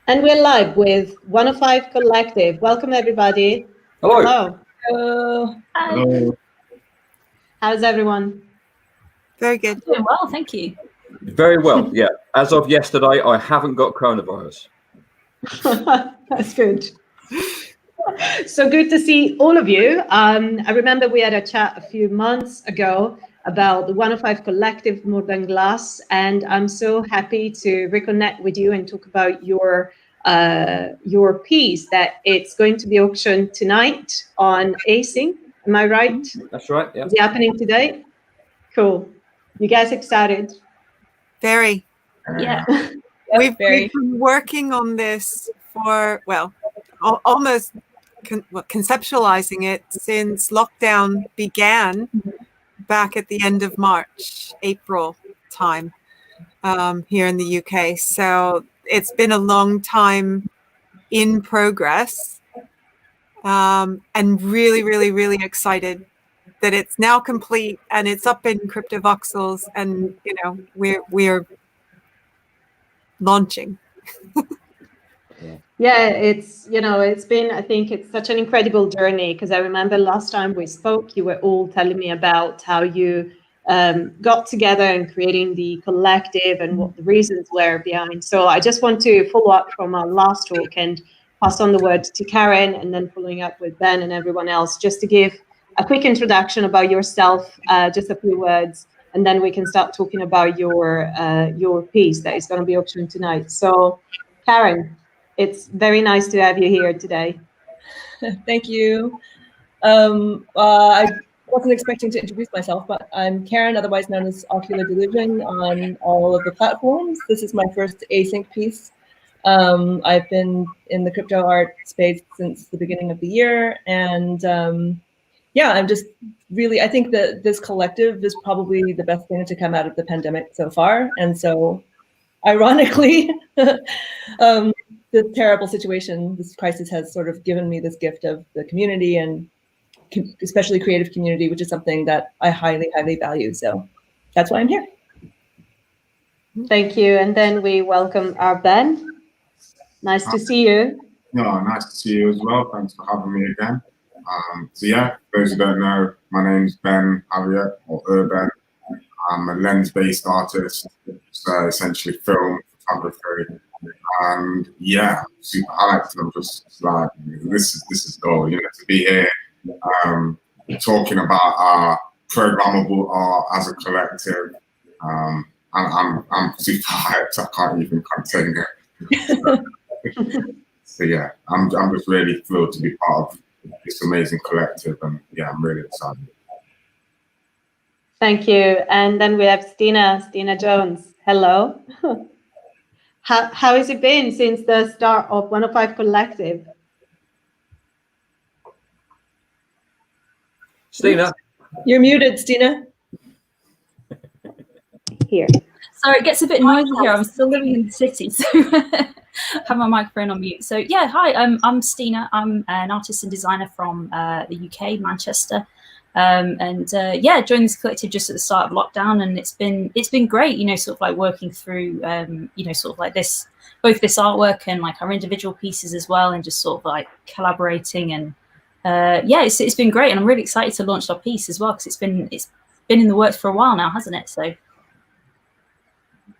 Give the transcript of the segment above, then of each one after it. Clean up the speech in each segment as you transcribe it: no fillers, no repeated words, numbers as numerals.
And we're live with 105 Collective. Welcome, everybody. Hello. Hello. Hi. Hello. How's everyone? Very good. Doing well, thank you. Very well, yeah. As of yesterday, I haven't got coronavirus. That's good. So good to see all of you. I remember we had a chat a few months ago about the 105 Collective More Than Glass, and I'm so happy to reconnect with you and talk about your piece that it's going to be auctioned tonight on Async. Am I right? That's right, yeah. Is it happening today? Cool. You guys excited? Very. Yeah. We've been working on this for, well, almost conceptualizing it since lockdown began back at the end of March, April time here in the UK. So it's been a long time in progress, and really, really, really excited that it's now complete and it's up in CryptoVoxels, and you know we're launching. Yeah, it's been, I think it's such an incredible journey, because I remember last time we spoke, you were all telling me about how you got together and creating the collective and what the reasons were behind. So I just want to follow up from our last talk and pass on the word to Karen, and then following up with Ben and everyone else, just to give a quick introduction about yourself, just a few words, and then we can start talking about your piece that is going to be auctioned tonight. So Karen, it's very nice to have you here today. Thank you. I wasn't expecting to introduce myself, but I'm Karen, otherwise known as Ocular Delusion on all of the platforms. This is my first async piece. I've been in the crypto art space since the beginning of the year, and yeah, I'm just really, I think that this collective is probably the best thing to come out of the pandemic so far. And so ironically, this terrible situation, this crisis has sort of given me this gift of the community, and especially creative community, which is something that I highly, highly value. So that's why I'm here. Thank you. And then we welcome our Ben. Nice to see you. No, nice to see you as well. Thanks for having me again. So yeah, those who don't know, my name's Ben HARRIOTT, or Urban. I'm a lens-based artist, so essentially film photography. And yeah, super hyped. I'm just like, this is cool, you know, to be here talking about our programmable art as a collective. I'm super hyped. I can't even contain it. So yeah, I'm just really thrilled to be part of this amazing collective, and yeah, I'm really excited. Thank you. And then we have Stina Jones. Hello. How has it been since the start of 105 Collective? Stina. You're muted, Stina. Here. Sorry, it gets a bit noisy here. I'm still living in the city, so I have my microphone on mute. So yeah, hi, I'm Stina. I'm an artist and designer from the UK, Manchester. Yeah, joined this collective just at the start of lockdown, and it's been great, you know, sort of like working through, you know, sort of like both this artwork and like our individual pieces as well, and just sort of like collaborating, and yeah, it's been great, and I'm really excited to launch our piece as well, because it's been in the works for a while now, hasn't it? So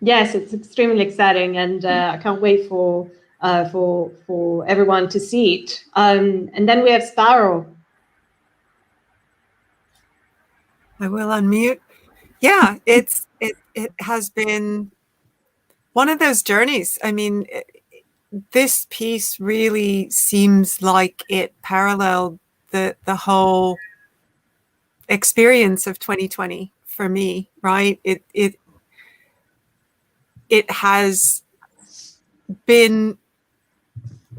yes, it's extremely exciting, and I can't wait for everyone to see it. And then we have SPARROW. I will unmute. Yeah, it has been one of those journeys. I mean, this piece really seems like it paralleled the whole experience of 2020 for me, right? It has been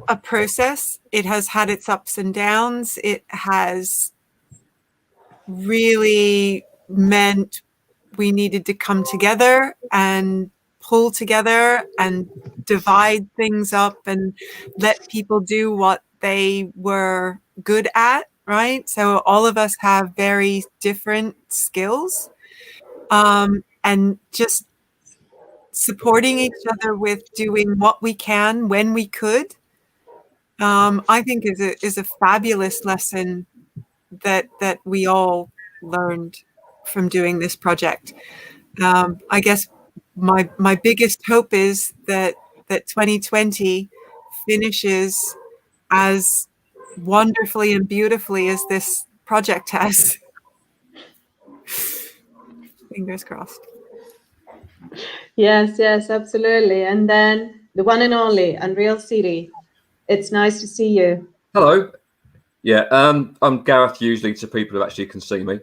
a process. It has had its ups and downs. It has really meant we needed to come together and pull together and divide things up and let people do what they were good at, right? So all of us have very different skills, and just supporting each other with doing what we can when we could, I think is a fabulous lesson that we all learned from doing this project. I guess my biggest hope is that 2020 finishes as wonderfully and beautifully as this project has. Fingers crossed. Yes, yes, absolutely. And then the one and only Unreal City. It's nice to see you. Hello. Yeah, I'm Gareth, usually to people who actually can see me.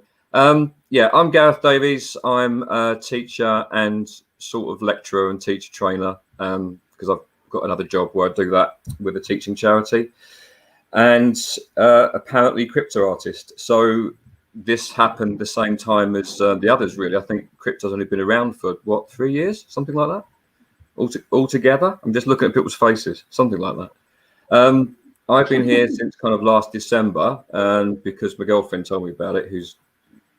Yeah, I'm Gareth Davies. I'm a teacher and sort of lecturer and teacher trainer, because I've got another job where I do that with a teaching charity, and apparently crypto artist. So this happened the same time as the others, really. I think crypto's only been around for, what, 3 years? Something like that? Altogether? I'm just looking at people's faces. Something like that. I've been here since kind of last December, and because my girlfriend told me about it, who's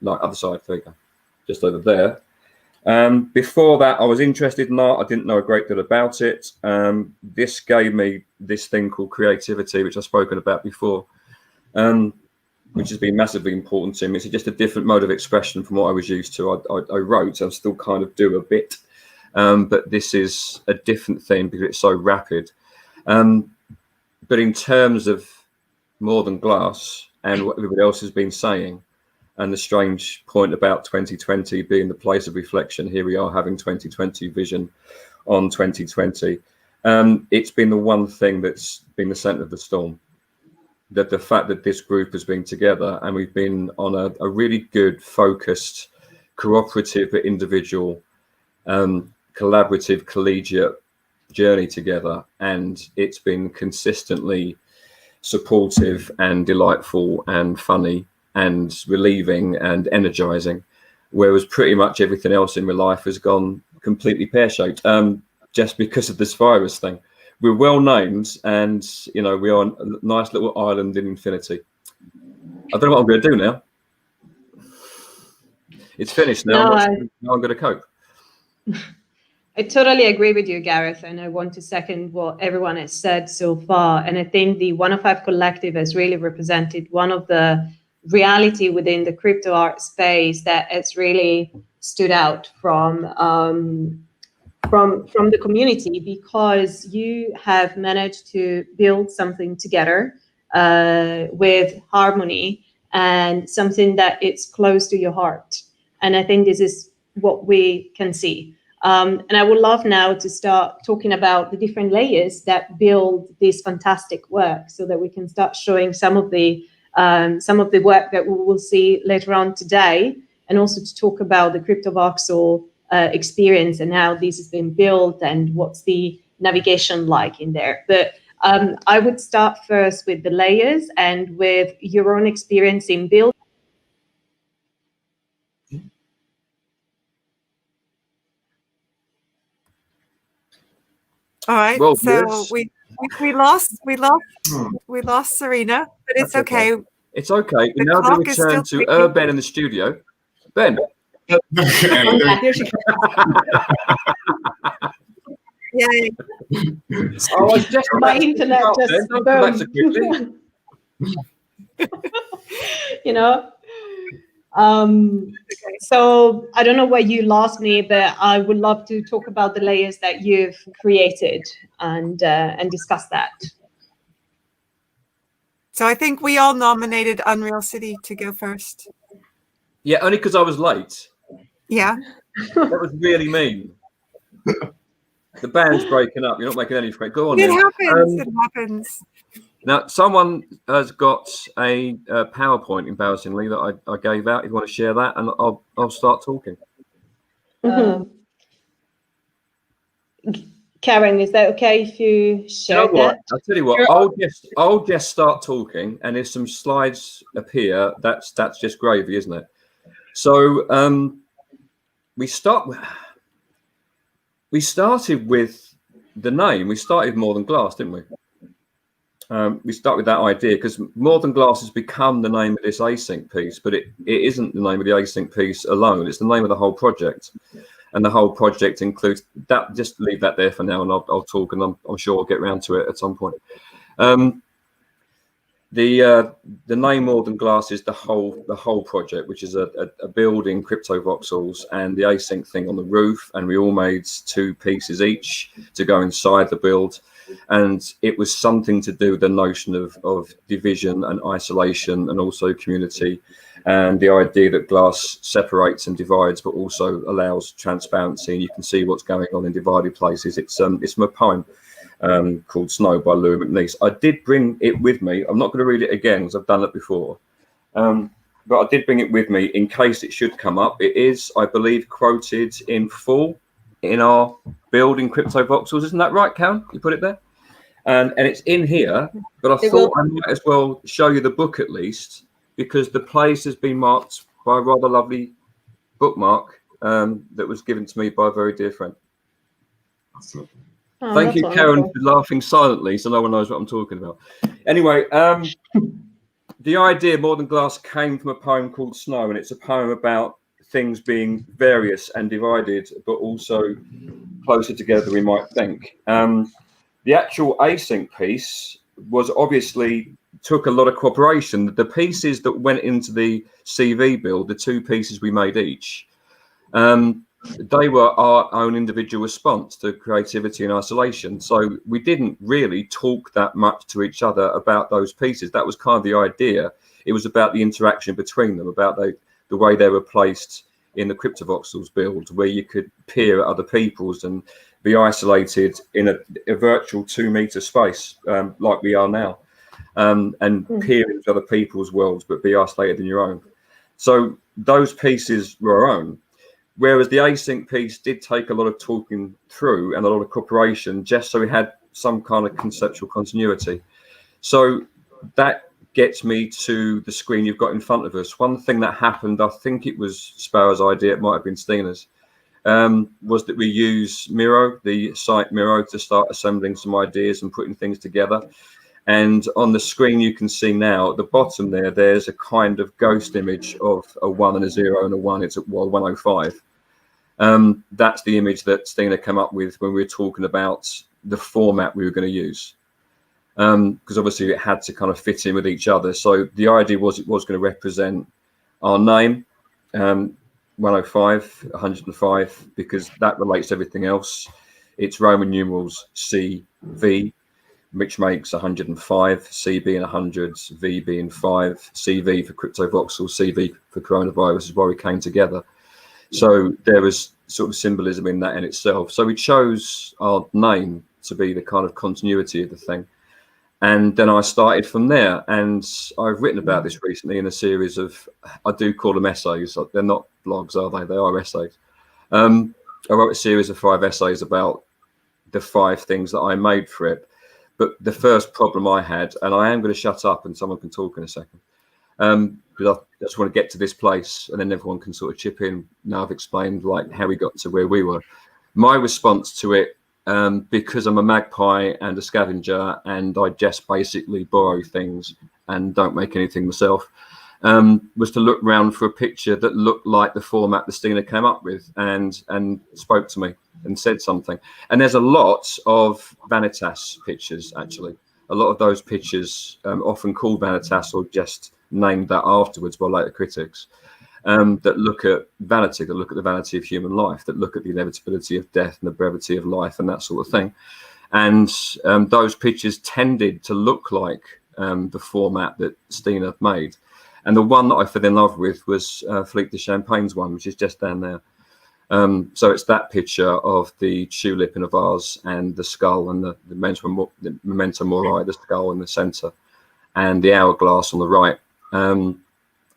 like other side figure, just over there. Before that, I was interested in art. I didn't know a great deal about it. This gave me this thing called creativity, which I've spoken about before, which has been massively important to me. It's just a different mode of expression from what I was used to. I wrote, I still kind of do a bit, but this is a different thing because it's so rapid. But in terms of More Than Glass and what everybody else has been saying, and the strange point about 2020 being the place of reflection, here we are having 2020 vision on 2020. It's been the one thing that's been the center of the storm. That the fact that this group has been together and we've been on a really good, focused, cooperative, but individual, collaborative, collegiate journey together, and it's been consistently supportive and delightful and funny and relieving and energizing, whereas pretty much everything else in my life has gone completely pear-shaped, just because of this virus thing. We're well named, and you know, we're on a nice little island in infinity. I don't know what I'm going to do now. It's finished now. Now I'm going to cope. I totally agree with you, Gareth, and I want to second what everyone has said so far. And I think the 105 Collective has really represented one of the reality within the crypto art space that has really stood out from the community, because you have managed to build something together with harmony and something that it's close to your heart. And I think this is what we can see. And I would love now to start talking about the different layers that build this fantastic work, so that we can start showing some of the work that we will see later on today, and also to talk about the CryptoVoxel experience and how this has been built and what's the navigation like in there. But I would start first with the layers and with your own experience in building. All right, Well, so yes. we lost Serena, but it's okay. It's okay. We The now clock do is return still to ticking. Ben in the studio. Ben. Here she Yay. I was just My internet just don't come back so quickly. You know. So I don't know where you lost me, but I would love to talk about the layers that you've created and discuss that. So I think we all nominated Unreal City to go first. Yeah, only because I was late. Yeah. That was really mean. The band's breaking up. You're not making any friends. Go on. It then. happens. It happens. Now, someone has got a PowerPoint, embarrassingly, that I gave out. If you want to share that, and I'll start talking. Karen, is that okay if you share You know what? that? I'll tell you what. I'll just start talking, and if some slides appear, that's just gravy, isn't it? So we started with the name. We started More Than Glass, didn't we? We start with that idea because More Than Glass has become the name of this async piece, but it isn't the name of the async piece alone. It's the name of the whole project. And the whole project includes that. Just leave that there for now, and I'll talk, and I'm sure I'll get around to it at some point. The name More Than Glass is the whole project, which is a building crypto voxels and the async thing on the roof, and we all made 2 pieces each to go inside the build, and it was something to do with the notion of division and isolation, and also community, and the idea that glass separates and divides, but also allows transparency, and you can see what's going on in divided places. It's from a poem called Snow by Louis McNeice. I did bring it with me. I'm not going to read it again because I've done it before, but I did bring it with me in case it should come up. It is, I believe, quoted in full in our building crypto voxels. Isn't that right, Karen? You put it there, and it's in here. But I thought I might as well show you the book at least, because the place has been marked by a rather lovely bookmark that was given to me by a very dear friend. Awesome. Oh, Thank you, wonderful. Karen, for laughing silently so no one knows what I'm talking about. Anyway, the idea More Than Glass came from a poem called Snow, and it's a poem about things being various and divided, but also closer together than we might think. The actual async piece was obviously took a lot of cooperation. The pieces that went into the CV build, the 2 pieces we made each, they were our own individual response to creativity and isolation. So we didn't really talk that much to each other about those pieces. That was kind of the idea. It was about the interaction between them, about the way they were placed in the CryptoVoxels build, where you could peer at other people's and be isolated in a virtual 2-meter space, like we are now, and peer into other people's worlds, but be isolated in your own. So those pieces were our own. Whereas the async piece did take a lot of talking through and a lot of cooperation, just so we had some kind of conceptual continuity. So that gets me to the screen you've got in front of us. One thing that happened, I think it was Sparrow's idea, it might have been Stina's, was that we use Miro, the site Miro, to start assembling some ideas and putting things together. And on the screen you can see now at the bottom there's a kind of ghost image of a 1 and a 0 and a 1. It's at 105. That's the image that Stina came up with when we were talking about the format we were going to use, because obviously it had to kind of fit in with each other. So the idea was it was going to represent our name, 105, 105, because that relates to everything else. It's Roman numerals CV, which makes 105, C being 100, V being 5, CV for CryptoVoxels, CV for coronavirus is why we came together. So there was sort of symbolism in that in itself. So we chose our name to be the kind of continuity of the thing. And then I started from there. And I've written about this recently in a series of, I do call them essays. They're not blogs, are they? They are essays. I wrote a series of 5 essays about the 5 things that I made for it. But the first problem I had, and I am going to shut up and someone can talk in a second, because I just want to get to this place and then everyone can sort of chip in. Now I've explained like how we got to where we were. My response to it, because I'm a magpie and a scavenger and I just basically borrow things and don't make anything myself, was to look around for a picture that looked like the format that Stina came up with and spoke to me and said something. And there's a lot of Vanitas pictures, actually. A lot of those pictures, often called Vanitas or just named that afterwards by later critics, that look at vanity, that look at the vanity of human life, that look at the inevitability of death and the brevity of life and that sort of thing. And those pictures tended to look like the format that Stina made. And the one that I fell in love with was Philippe de Champagne's one, which is just down there. So it's that picture of the tulip in a vase and the skull and the memento mori, the skull in the center, and the hourglass on the right.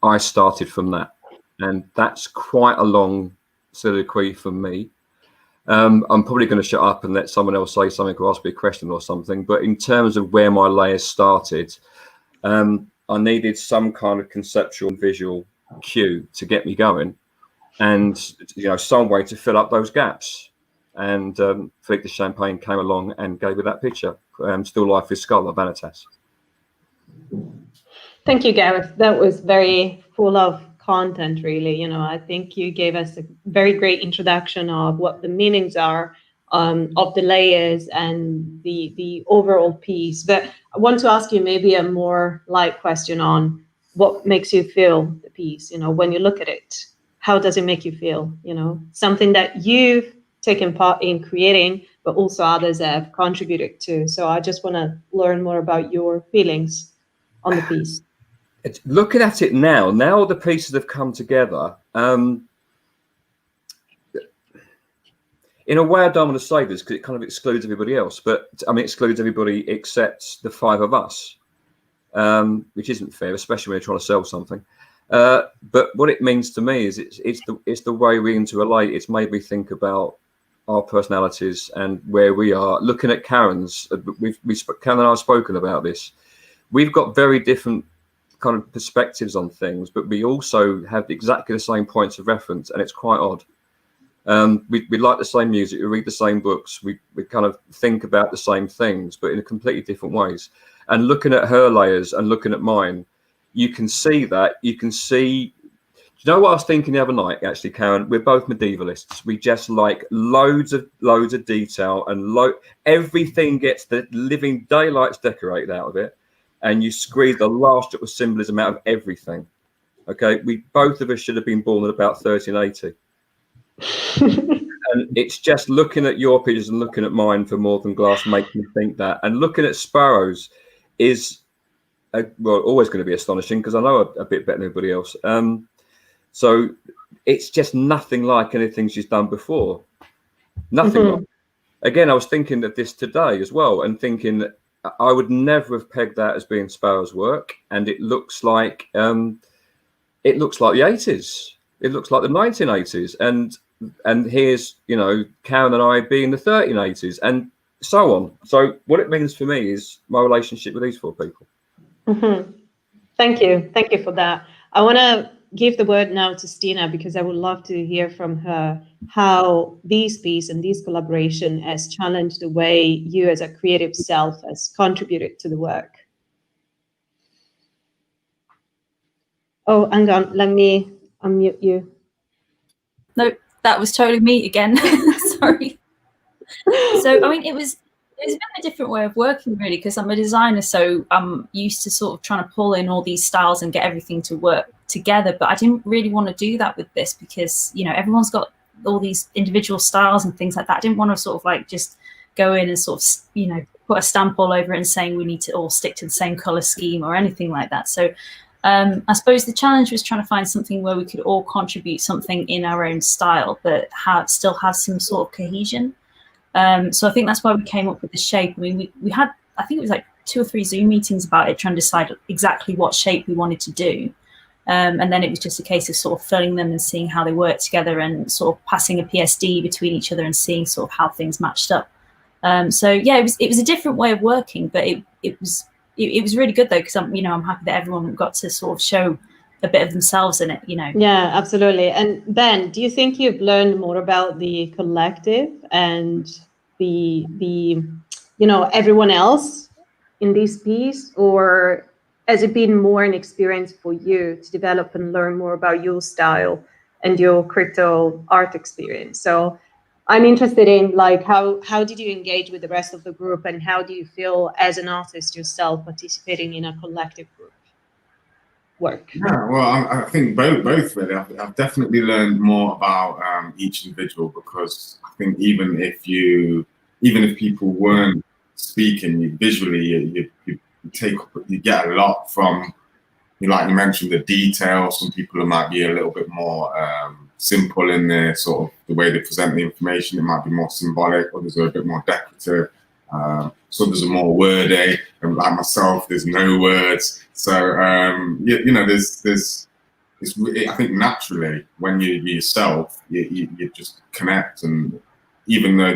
I started from that, and that's quite a long soliloquy for me. I'm probably going to shut up and let someone else say something or ask me a question or something. But in terms of where my layers started, I needed some kind of conceptual and visual cue to get me going, and some way to fill up those gaps. And Philippe de Champagne came along and gave me that picture, Still Life is Skull of Vanitas. Thank you, Gareth. That was very full of content, really. You know, I think you gave us a very great introduction of what the meanings are of the layers and the overall piece. But I want to ask you maybe a more light question on what makes you feel the piece. You know, when you look at it, how does it make you feel? You know, something that you've taken part in creating, but also others have contributed to. So I just want to learn more about your feelings on the piece. Looking at it now the pieces have come together. In a way, I don't want to say this because it kind of excludes everybody else, but I mean, excludes everybody except the 5 of us, which isn't fair, especially when you're trying to sell something. But what it means to me is it's the way we interrelate. It's made me think about our personalities and where we are. Looking at Karen's, Karen and I have spoken about this. We've got very different kind of perspectives on things, but we also have exactly the same points of reference, and it's quite odd. We like the same music, we read the same books, we kind of think about the same things, but in completely different ways. And looking at her layers and looking at mine, you can see that. You can see. Do you know what I was thinking the other night, actually, Karen? We're both medievalists. We just like loads of detail, and everything gets the living daylights decorated out of it, and you squeeze the last drop of symbolism out of everything. Okay, both of us should have been born at about 1380. And it's just looking at your pictures and looking at mine for More Than Glass makes me think that. And looking at Sparrow's is always going to be astonishing because I know a bit better than everybody else. So it's just nothing like anything she's done before. Nothing. Like. Again, I was thinking of this today as well, and thinking that I would never have pegged that as being Sparrow's work, and it looks like the 80s. It looks like the 1980s, and here's, you know, Karen and I being the 1380s, and so on. So what it means for me is my relationship with these 4 people. Thank you for that. I want to give the word now to Stina, because I would love to hear from her how this piece and this collaboration has challenged the way you as a creative self has contributed to the work. Oh, hang on, let me unmute you. No, that was totally me again. Sorry. So, I mean, it's been a different way of working, really, because I'm a designer, so I'm used to sort of trying to pull in all these styles and get everything to work together. But I didn't really want to do that with this because, you know, everyone's got all these individual styles and things like that. I didn't want to sort of like just go in and sort of, you know, put a stamp all over it and saying we need to all stick to the same color scheme or anything like that. So I suppose the challenge was trying to find something where we could all contribute something in our own style, but still have some sort of cohesion. So I think that's why we came up with the shape. I mean, we had, I think it was like 2 or 3 Zoom meetings about it, trying to decide exactly what shape we wanted to do. And then it was just a case of sort of filling them and seeing how they work together and sort of passing a PSD between each other and seeing sort of how things matched up. So yeah, it was a different way of working, but it was really good though, because I'm happy that everyone got to sort of show a bit of themselves in it, you know. Yeah, absolutely. And Ben, do you think you've learned more about the collective and the everyone else in this piece, or has it been more an experience for you to develop and learn more about your style and your crypto art experience? So I'm interested in, like, how did you engage with the rest of the group, and how do you feel as an artist yourself participating in a collective group work? Yeah, well, I think both really. I've definitely learned more about each individual, because I think even if people weren't speaking, visually you get a lot from, like you mentioned, the details. Some people might be a little bit more simple in their sort of the way they present the information. It might be more symbolic, others are a bit more decorative. So there's a more wordy, and like myself, there's no words. So there's I think naturally when you're yourself, you just connect, and even though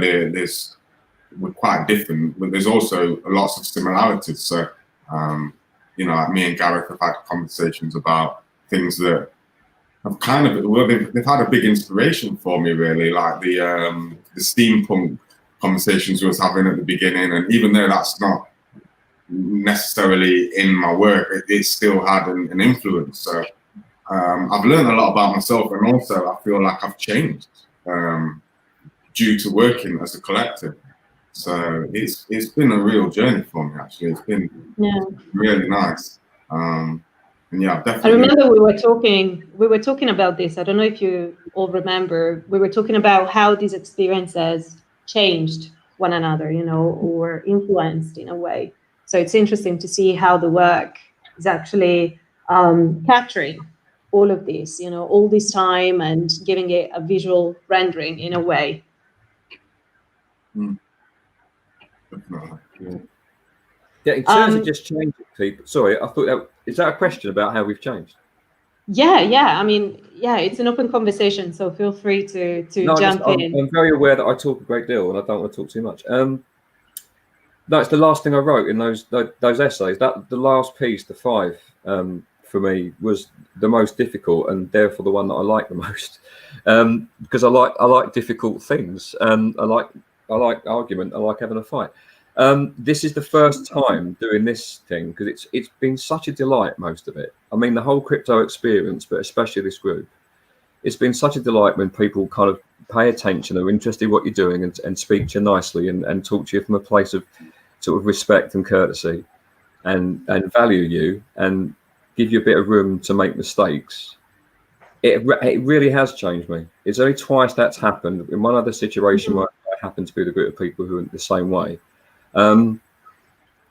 we're quite different, but there's also lots of similarities. So like me and Gareth have had conversations about things that have kind of they've had a big inspiration for me, really, like the steampunk conversations we was having at the beginning, and even though that's not necessarily in my work, it still had an influence. So I've learned a lot about myself, and also I feel like I've changed due to working as a collective. So it's been a real journey for me, actually. It's been really nice. And yeah, definitely. I remember we were talking about this. I don't know if you all remember. We were talking about how these experiences changed one another, you know, or influenced in a way. So it's interesting to see how the work is actually capturing all of this, you know, all this time and giving it a visual rendering in a way. Yeah, in terms of just changing people. Sorry, I thought is that a question about how we've changed? Yeah. I mean, yeah, it's an open conversation, so feel free to jump in. I'm very aware that I talk a great deal, and I don't want to talk too much. No, it's the last thing I wrote in those essays. That the last piece, the 5, for me was the most difficult, and therefore the one that I like the most, because I like difficult things. I like argument. I like having a fight. This is the first time doing this thing, because it's been such a delight, most of it. I mean, the whole crypto experience, but especially this group, it's been such a delight when people kind of pay attention, are interested in what you're doing, and speak to you nicely, and talk to you from a place of sort of respect and courtesy, and value you, and give you a bit of room to make mistakes. It really has changed me. It's only twice that's happened. In one other situation where I happen to be with a group of people who are the same way. But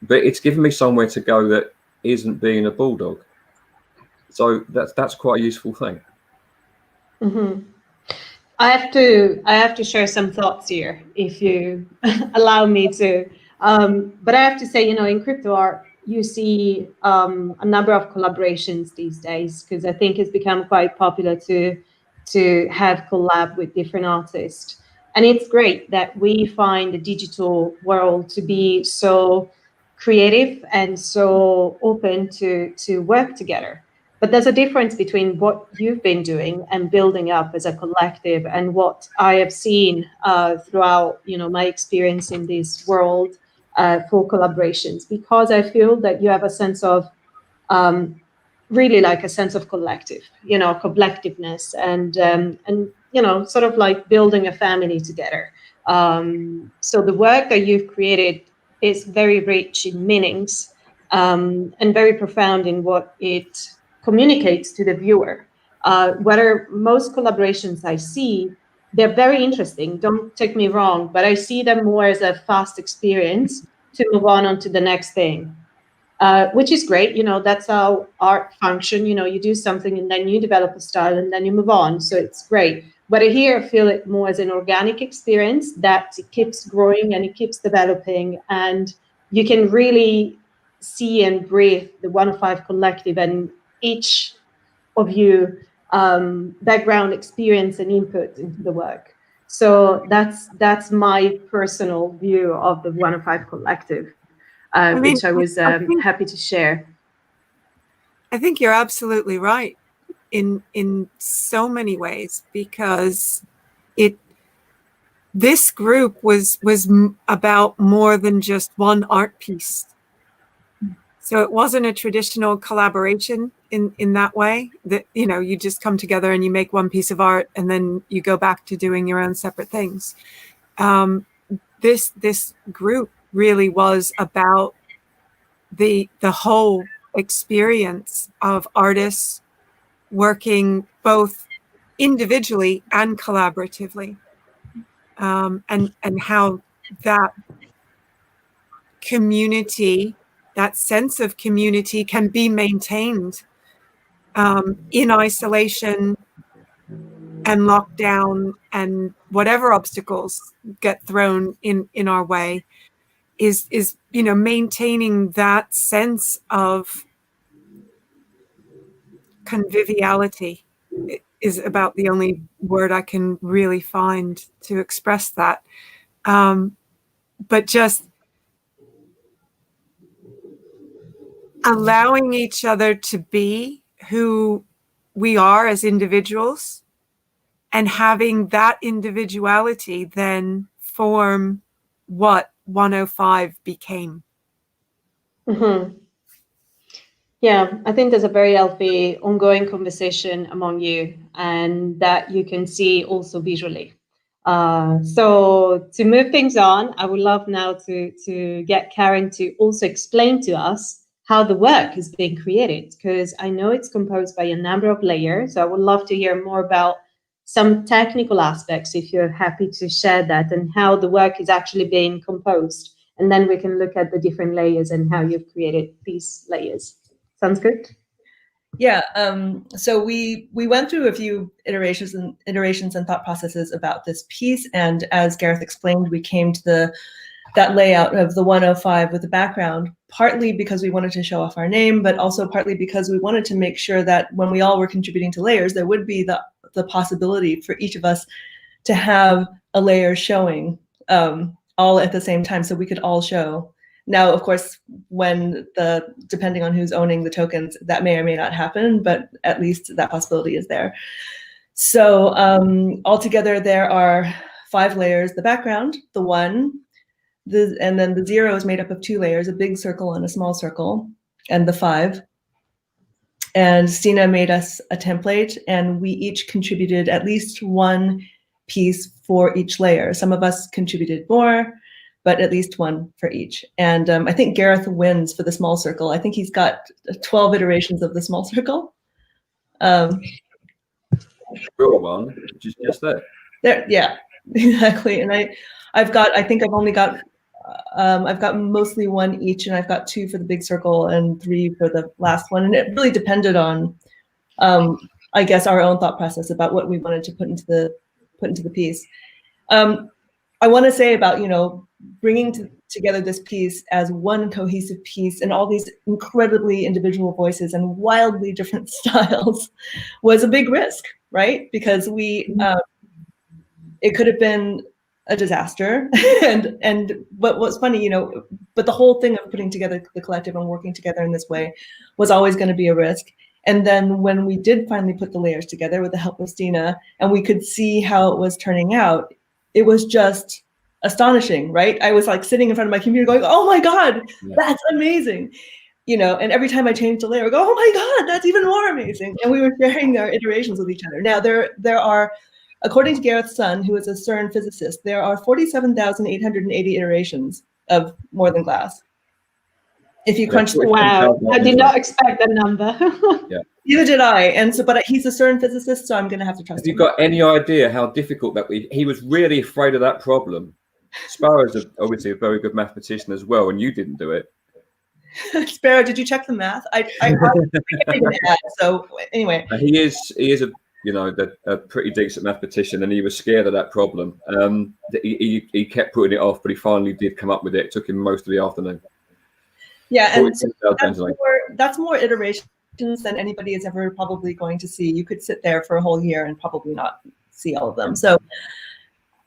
it's given me somewhere to go that isn't being a bulldog. So that's quite a useful thing. I have to share some thoughts here, if you allow me to. But I have to say, you know, in crypto art, you see a number of collaborations these days, because I think it's become quite popular to have collab with different artists. And it's great that we find the digital world to be so creative and so open to work together. But there's a difference between what you've been doing and building up as a collective, and what I have seen throughout, you know, my experience in this world for collaborations, because I feel that you have a sense of really like a sense of collective, you know, collectiveness, and you know, sort of like building a family together. So the work that you've created is very rich in meanings, and very profound in what it communicates to the viewer. Whether most collaborations I see, they're very interesting, don't take me wrong, but I see them more as a fast experience to move on to the next thing, which is great. You know, that's how art function. You know, you do something and then you develop a style and then you move on. So it's great. But here I feel it more as an organic experience that it keeps growing and it keeps developing, and you can really see and breathe the 105 Collective and each of you background experience and input into the work. So that's my personal view of the 105 Collective, which I was happy to share. I think you're absolutely right in so many ways, because this group was about more than just one art piece. So it wasn't a traditional collaboration in that way, that, you know, you just come together and you make one piece of art and then you go back to doing your own separate things. This group really was about the whole experience of artists working both individually and collaboratively, and how that community, that sense of community, can be maintained in isolation and lockdown, and whatever obstacles get thrown in our way, is you know, maintaining that sense of conviviality is about the only word I can really find to express that. But just allowing each other to be who we are as individuals, and having that individuality then form what 105 became. Mm-hmm. Yeah, I think there's a very healthy ongoing conversation among you, and that you can see also visually. So to move things on, I would love now to get Karen to also explain to us how the work is being created, because I know it's composed by a number of layers. So I would love to hear more about some technical aspects, if you're happy to share that, and how the work is actually being composed. And then we can look at the different layers and how you've created these layers. Sounds good? Yeah. So we went through a few iterations and thought processes about this piece, and as Gareth explained, we came to that layout of the 105 with the background, partly because we wanted to show off our name, but also partly because we wanted to make sure that when we all were contributing to layers, there would be the possibility for each of us to have a layer showing all at the same time, so we could all show. Now, of course, depending on who's owning the tokens, that may or may not happen, but at least that possibility is there. So altogether, there are 5 layers: the background, the 1, and then the 0 is made up of 2 layers, a big circle and a small circle, and the 5. And STINA made us a template, and we each contributed at least 1 piece for each layer. Some of us contributed more, but at least 1 for each. And I think Gareth wins for the small circle. I think he's got 12 iterations of the small circle. Real one, which is just there. There, yeah, exactly. And I've got mostly 1 each, and I've got 2 for the big circle and 3 for the last one. And it really depended on, I guess, our own thought process about what we wanted to put into the piece. I want to say about, bringing together this piece as one cohesive piece and all these incredibly individual voices and wildly different styles was a big risk, right? Because it could have been a disaster. But what's funny, but the whole thing of putting together the collective and working together in this way was always going to be a risk. And then when we did finally put the layers together with the help of STINA, and we could see how it was turning out, it was just astonishing, right? I was like sitting in front of my computer going, oh my God, that's amazing. And every time I changed a layer, I go, oh my God, that's even more amazing. And we were sharing our iterations with each other. Now there are, according to Gareth's son, who is a CERN physicist, there are 47,880 iterations of More Than Glass. If you crunch the— Wow, I did not expect that number. Yeah. Neither did I. And so, but he's a CERN physicist, so I'm going to have to trust him. Have you got any idea how difficult he was really afraid of that problem? Sparrow's obviously a very good mathematician as well, and you didn't do it. Sparrow, did you check the math? I so anyway. He is a pretty decent mathematician, and he was scared of that problem. He kept putting it off, but he finally did come up with it. It took him most of the afternoon. Yeah, and so that's more iterations than anybody is ever probably going to see. You could sit there for a whole year and probably not see all of them. So,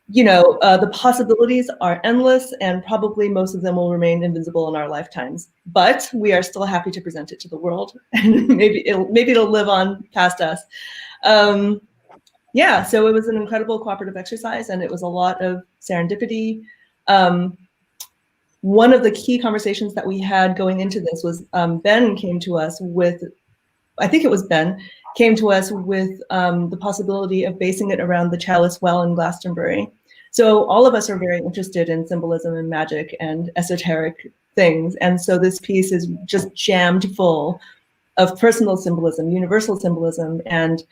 the possibilities are endless, and probably most of them will remain invisible in our lifetimes. But we are still happy to present it to the world, and maybe it'll live on past us. Yeah, so it was an incredible cooperative exercise, and it was a lot of serendipity. One of the key conversations that we had going into this was Ben came to us with, I think it was Ben, came to us with the possibility of basing it around the Chalice Well in Glastonbury. So all of us are very interested in symbolism and magic and esoteric things. And so this piece is just jammed full of personal symbolism, universal symbolism. And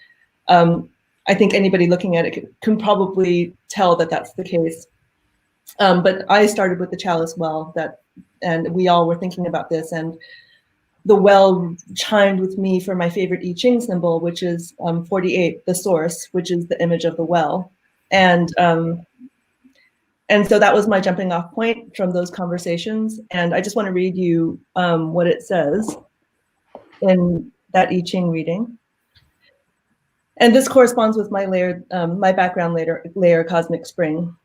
I think anybody looking at it can probably tell that that's the case. But I started with the Chalice Well, and we all were thinking about this, and the well chimed with me for my favorite I Ching symbol, which is 48, the source, which is the image of the well. And so that was my jumping off point from those conversations. And I just want to read you what it says in that I Ching reading. And this corresponds with my my background layer, Cosmic Spring.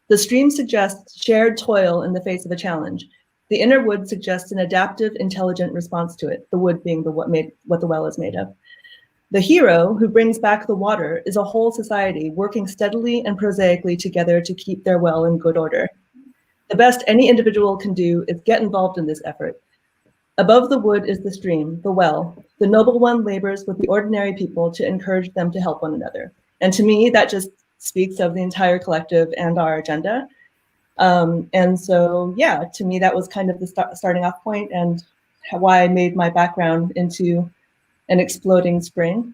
The stream suggests shared toil in the face of a challenge. The inner wood suggests an adaptive, intelligent response to it, the wood being what the well is made of. The hero who brings back the water is a whole society working steadily and prosaically together to keep their well in good order. The best any individual can do is get involved in this effort. Above the wood is the stream, the well. The noble one labors with the ordinary people to encourage them to help one another. And to me, that just speaks of the entire collective and our agenda. And so, yeah, to me, that was kind of the starting off point and why I made my background into an exploding spring,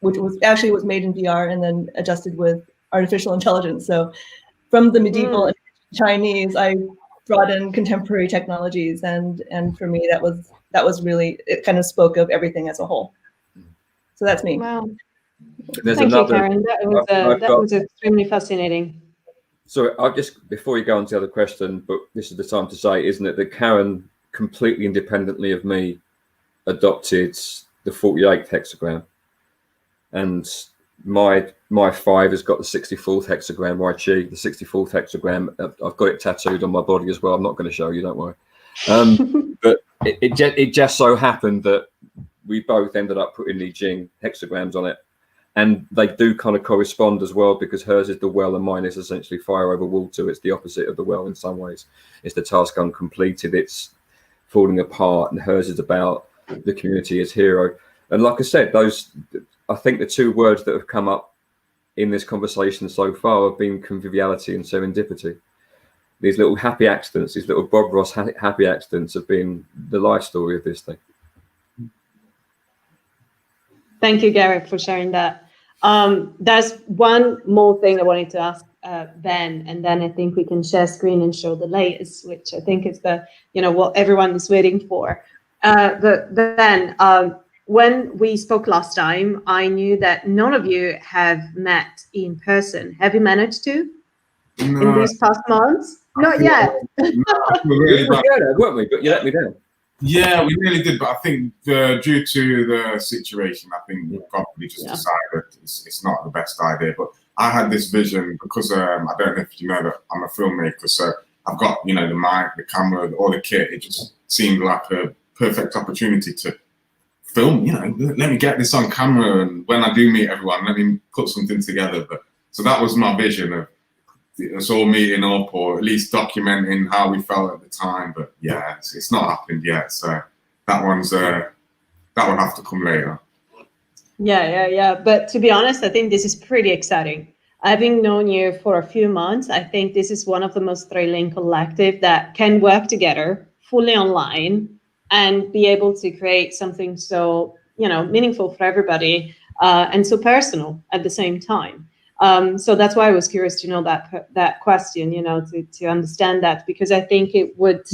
which was made in VR and then adjusted with artificial intelligence. So from the medieval Chinese, I brought in contemporary technologies, and for me that was really, it kind of spoke of everything as a whole. So that's me. Wow. There's Thank another, you, Karen. That was extremely fascinating. So I'll just, before you go on to the other question, but this is the time to say, isn't it, that Karen completely independently of me adopted the 48th hexagram, and my 5 has got the 64th hexagram, my chi, the 64th hexagram. I've got it tattooed on my body as well. I'm not going to show you, don't worry. But it just so happened that we both ended up putting the Jing hexagrams on it, and they do kind of correspond as well, because hers is the well and mine is essentially fire over water. It's the opposite of the well in some ways. It's the task uncompleted, it's falling apart, and hers is about the community as hero. And like I said, I think the two words that have come up in this conversation so far have been conviviality and serendipity. These little happy accidents, these little Bob Ross happy accidents have been the life story of this thing. Thank you, Gareth, for sharing that. There's one more thing I wanted to ask Ben, and then I think we can share screen and show the latest, which I think is the, what everyone is waiting for. But Ben, when we spoke last time, I knew that none of you have met in person. Have you managed to in these past months? Not yet. Really weren't we? But you let me down. Yeah, we really did, but I think due to the situation, I think we've probably just decided it's not the best idea. But I had this vision because I don't know if you know that I'm a filmmaker, so I've got the mic, the camera, all the kit. It just seemed like a perfect opportunity to film. Let me get this on camera, and when I do meet everyone, let me put something together. But so that was my vision of us all meeting up, or at least documenting how we felt at the time. But yeah, it's not happened yet, so that will have to come later. Yeah. But to be honest, I think this is pretty exciting. Having known you for a few months, I think this is one of the most thrilling collective that can work together fully online and be able to create something so meaningful for everybody and so personal at the same time. So that's why I was curious to know that question, to understand that, because I think it would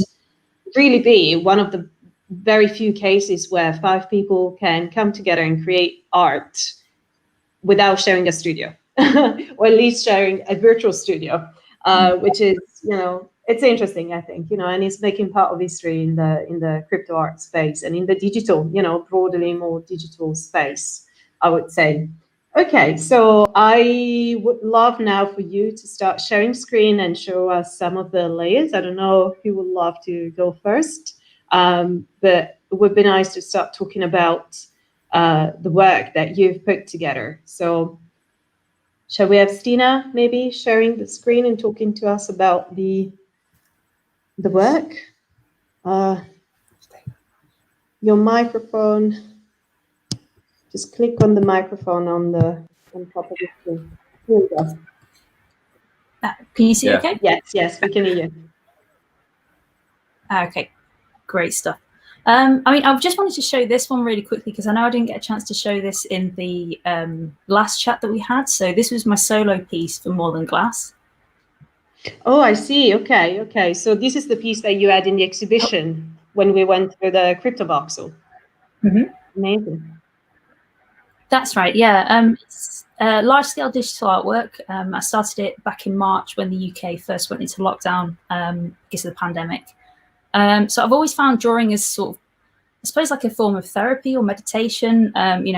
really be one of the very few cases where 5 people can come together and create art without sharing a studio, or at least sharing a virtual studio, which is, it's interesting, I think, and it's making part of history in the crypto art space and in the digital, broadly more digital space, I would say. Okay, so I would love now for you to start sharing screen and show us some of the layers. I don't know who would love to go first, but it would be nice to start talking about the work that you've put together. So shall we have Stina maybe sharing the screen and talking to us about the work? Your microphone. Just click on the microphone on top of the screen. Here we go. Can you see okay? Yes, we can hear you. Okay, great stuff. I just wanted to show this one really quickly because I know I didn't get a chance to show this in the last chat that we had. So this was my solo piece for More Than Glass. Oh, I see. Okay. So this is the piece that you had in the exhibition when we went through the crypto voxel. Mm-hmm. Amazing. That's right, yeah. It's large-scale digital artwork. I started it back in March when the UK first went into lockdown because of the pandemic. So I've always found drawing as sort of, I suppose, like a form of therapy or meditation.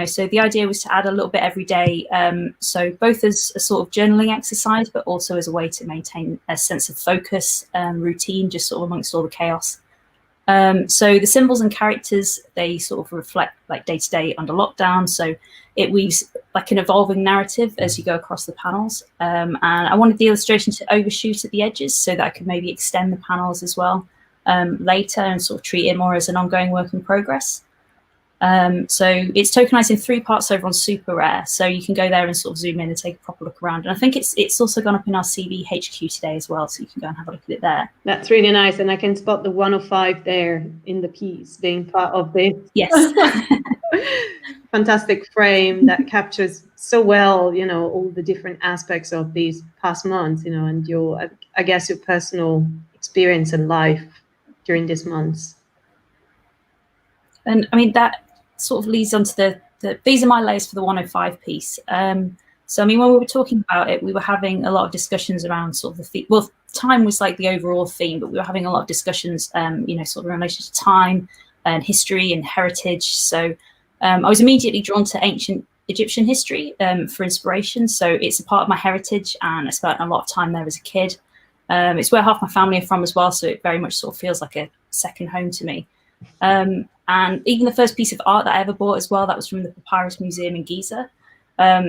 So the idea was to add a little bit every day. So both as a sort of journaling exercise, but also as a way to maintain a sense of focus, routine, just sort of amongst all the chaos. So the symbols and characters, they sort of reflect like day-to-day under lockdown. So it weaves like an evolving narrative as you go across the panels. And I wanted the illustration to overshoot at the edges so that I could maybe extend the panels as well. later and sort of treat it more as an ongoing work in progress. So it's tokenized in 3 parts over on Super Rare. So you can go there and sort of zoom in and take a proper look around. And I think it's also gone up in our CV HQ today as well. So you can go and have a look at it there. That's really nice. And I can spot the 105 there in the piece being part of this. Yes. Fantastic frame that captures so well, you know, all the different aspects of these past months, you know, and your, I guess, your personal experience and life during these months. And I mean, that sort of leads on to these are my layers for the 105 piece. So I mean, when we were talking about it, we were having a lot of discussions around sort of the theme. Well, time was like the overall theme, but we were having a lot of discussions, you know, sort of in relation to time and history and heritage. So I was immediately drawn to ancient Egyptian history for inspiration. So it's a part of my heritage, and I spent a lot of time there as a kid. It's where half my family are from as well, so it very much sort of feels like a second home to me. And even the first piece of art that I ever bought as well, that was from the Papyrus Museum in Giza.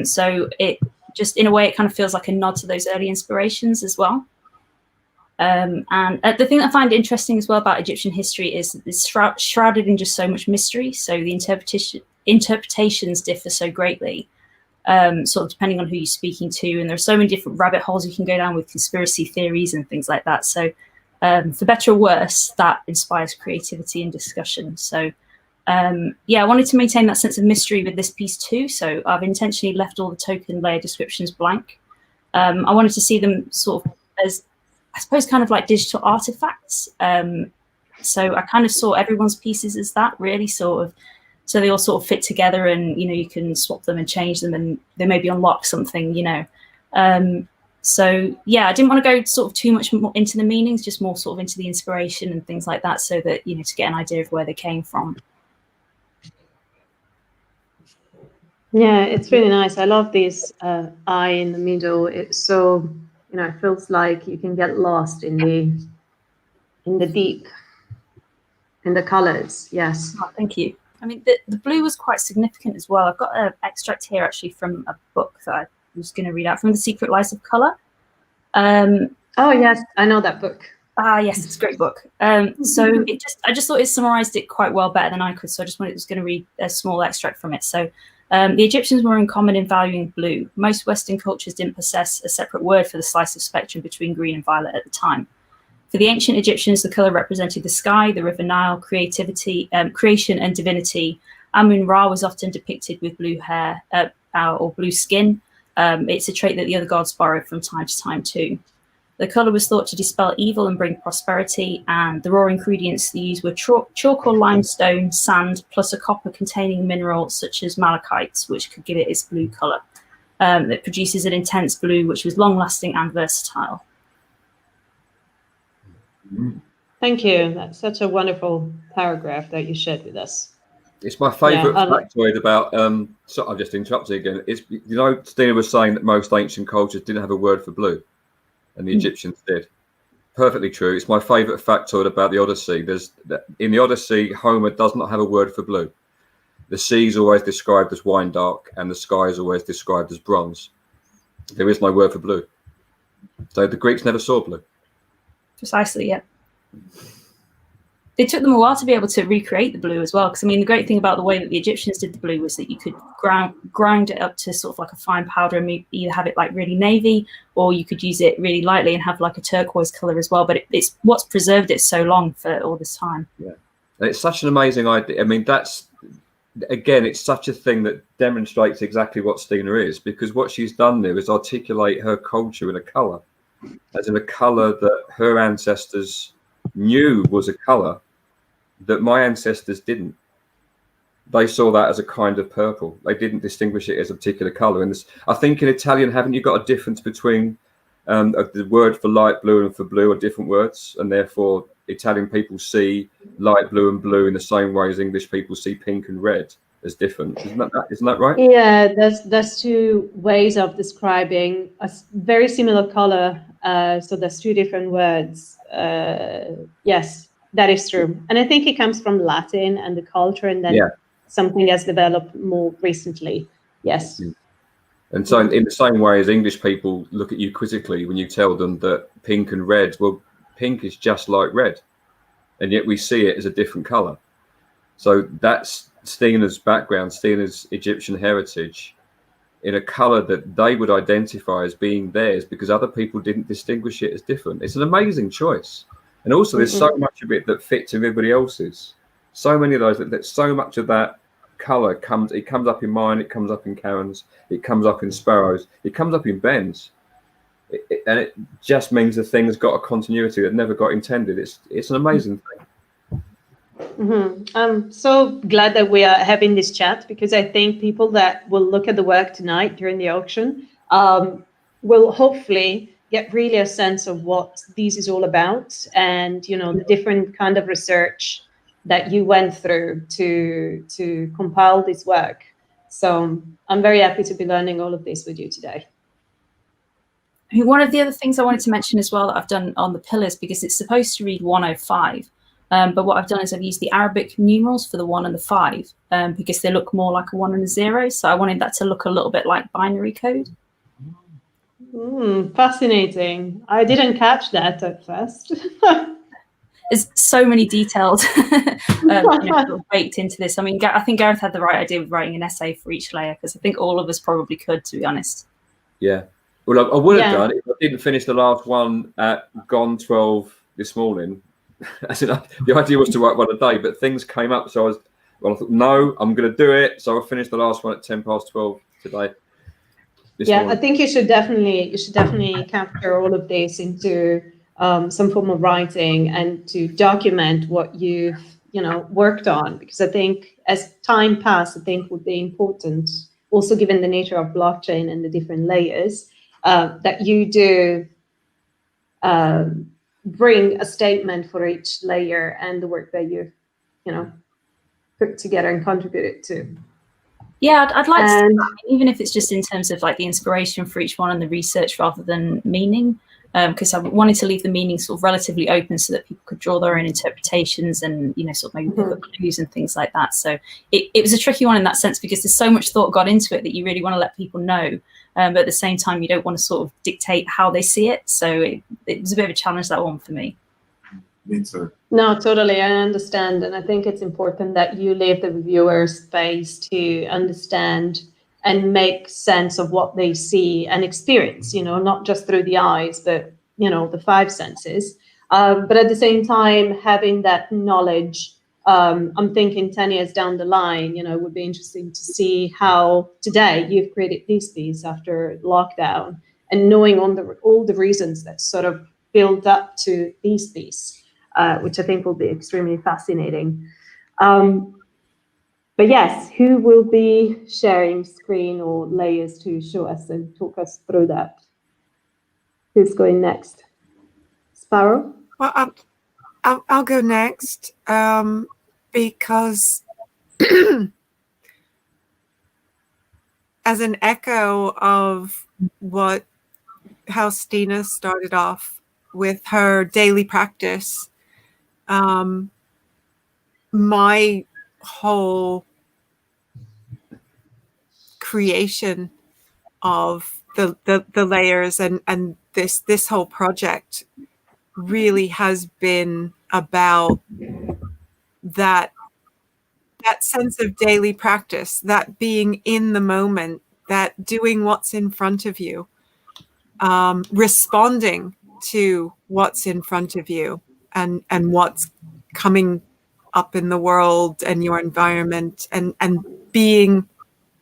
So it just, in a way, it kind of feels like a nod to those early inspirations as well. And the thing that I find interesting as well about Egyptian history is it's shrouded in just so much mystery. So the interpretations differ so greatly, sort of depending on who you're speaking to. And there are so many different rabbit holes you can go down with conspiracy theories and things like that. So for better or worse, that inspires creativity and discussion. So yeah, I wanted to maintain that sense of mystery with this piece too. So I've intentionally left all the token layer descriptions blank. I wanted to see them sort of as, I suppose, kind of like digital artifacts. So I kind of saw everyone's pieces as that, really, sort of, so they all sort of fit together, and, you know, you can swap them and change them, and they maybe unlock something, you know. So yeah, I didn't want to go sort of too much more into the meanings, just more sort of into the inspiration and things like that, so that, you know, to get an idea of where they came from. Yeah, it's really nice. I love this eye in the middle. It's so, you know, it feels like you can get lost in the deep, in the colors. Yes. Oh, thank you. I mean, the blue was quite significant as well. I've got an extract here actually from a book that I was going to read out, from The Secret Life of Color. Oh yes, I know that book. Yes, it's a great book. So I just thought it summarized it quite well, better than I could. So I just was going to read a small extract from it. So the Egyptians were uncommon in valuing blue. Most Western cultures didn't possess a separate word for the slice of spectrum between green and violet at the time. For the ancient Egyptians, the color represented the sky, the river Nile, creativity, creation and divinity. Amun-Ra was often depicted with blue hair or blue skin. It's a trait that the other gods borrowed from time to time too. The color was thought to dispel evil and bring prosperity, and the raw ingredients used were chalk or limestone, sand, plus a copper-containing mineral such as malachites, which could give it its blue color. It produces an intense blue, which was long-lasting and versatile. Thank you. That's such a wonderful paragraph that you shared with us. It's my favourite factoid about. So I've just interrupted again. It's, you know, Stina was saying that most ancient cultures didn't have a word for blue, and the Egyptians did. Perfectly true. It's my favourite factoid about the Odyssey. In the Odyssey, Homer does not have a word for blue. The sea is always described as wine dark, and the sky is always described as bronze. There is no word for blue. So the Greeks never saw blue. Precisely, yeah. It took them a while to be able to recreate the blue as well, because I mean, the great thing about the way that the Egyptians did the blue was that you could grind it up to sort of like a fine powder, and either have it like really navy, or you could use it really lightly and have like a turquoise color as well. But it's what's preserved it so long for all this time. Yeah, and it's such an amazing idea. I mean, that's, again, it's such a thing that demonstrates exactly what Stina is, because what she's done there is articulate her culture in a color, as in a color that her ancestors knew was a color that my ancestors didn't. They saw that as a kind of purple. They didn't distinguish it as a particular color. And this, I think in Italian, haven't you got a difference between the word for light blue and for blue are different words, and therefore Italian people see light blue and blue in the same way as English people see pink and red as different. Isn't that right? Yeah, there's two ways of describing a very similar color. So there's two different words. Yes, that is true. And I think it comes from Latin and the culture, and then something has developed more recently. Yes. And so in the same way as English people look at you quizzically when you tell them that pink and red, well, pink is just like red. and yet we see it as a different color. So that's STINA's background, STINA's Egyptian heritage, in a color that they would identify as being theirs because other people didn't distinguish it as different. It's an amazing choice. And also there's so much of it that fits everybody else's. So many of those, that so much of that color comes up in mine, it comes up in Karen's, it comes up in Sparrow's, it comes up in Ben's. And it just means the thing has got a continuity that never got intended. It's an amazing thing. I'm so glad that we are having this chat, because I think people that will look at the work tonight during the auction will hopefully get really a sense of what this is all about, and the different kind of research that you went through to compile this work. So I'm very happy to be learning all of this with you today. One of the other things I wanted to mention as well that I've done on the pillars, because it's supposed to read 105, but what I've done is I've used the Arabic numerals for the 1 and the 5 because they look more like a 1 and a 0. So I wanted that to look a little bit like binary code. Fascinating. I didn't catch that at first. There's so many details baked into this. I mean, I think Gareth had the right idea with writing an essay for each layer, because I think all of us probably could, to be honest. Yeah. Well, I would have done it if I didn't finish the last one at gone 12 this morning. The idea was to write one a day, but things came up, so I thought, no, I'm going to do it. So I finished the last one at 12 today. I think you should definitely capture all of this into some form of writing, and to document what you've worked on, because I think as time passes, I think would be important, also given the nature of blockchain and the different layers, that you do bring a statement for each layer and the work that you put together and contributed to. Yeah, I'd like to see that, even if it's just in terms of like the inspiration for each one and the research rather than meaning, because I wanted to leave the meaning sort of relatively open so that people could draw their own interpretations and sort of maybe pick up clues and things like that. So it was a tricky one in that sense, because there's so much thought got into it that you really want to let people know, but at the same time you don't want to sort of dictate how they see it. So it was a bit of a challenge, that one, for me. Me too. No, totally, I understand, and I think it's important that you leave the reviewer space to understand and make sense of what they see and experience, not just through the eyes, but the 5 senses. But at the same time, having that knowledge, I'm thinking 10 years down the line, it would be interesting to see how today you've created this piece after lockdown, and knowing all the reasons that sort of build up to this piece. Which I think will be extremely fascinating. But yes, who will be sharing screen or layers to show us and talk us through that? Who's going next? Sparrow? Well, I'll go next because as an echo of how STINA started off with her daily practice, my whole creation of the layers and this whole project really has been about that sense of daily practice, that being in the moment, that doing what's in front of you, responding to what's in front of you and what's coming up in the world and your environment, and being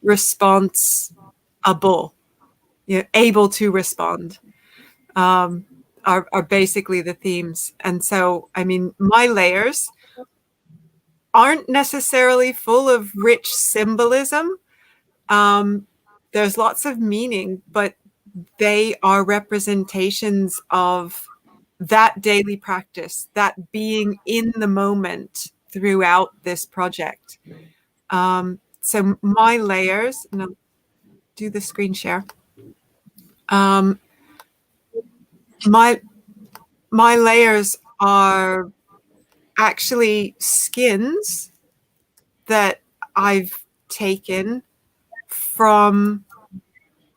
responsible, able to respond, are basically the themes. And so, I mean, my layers aren't necessarily full of rich symbolism. There's lots of meaning, but they are representations of that daily practice, that being in the moment throughout this project. So my layers, and I'll do the screen share. My layers are actually skins that I've taken from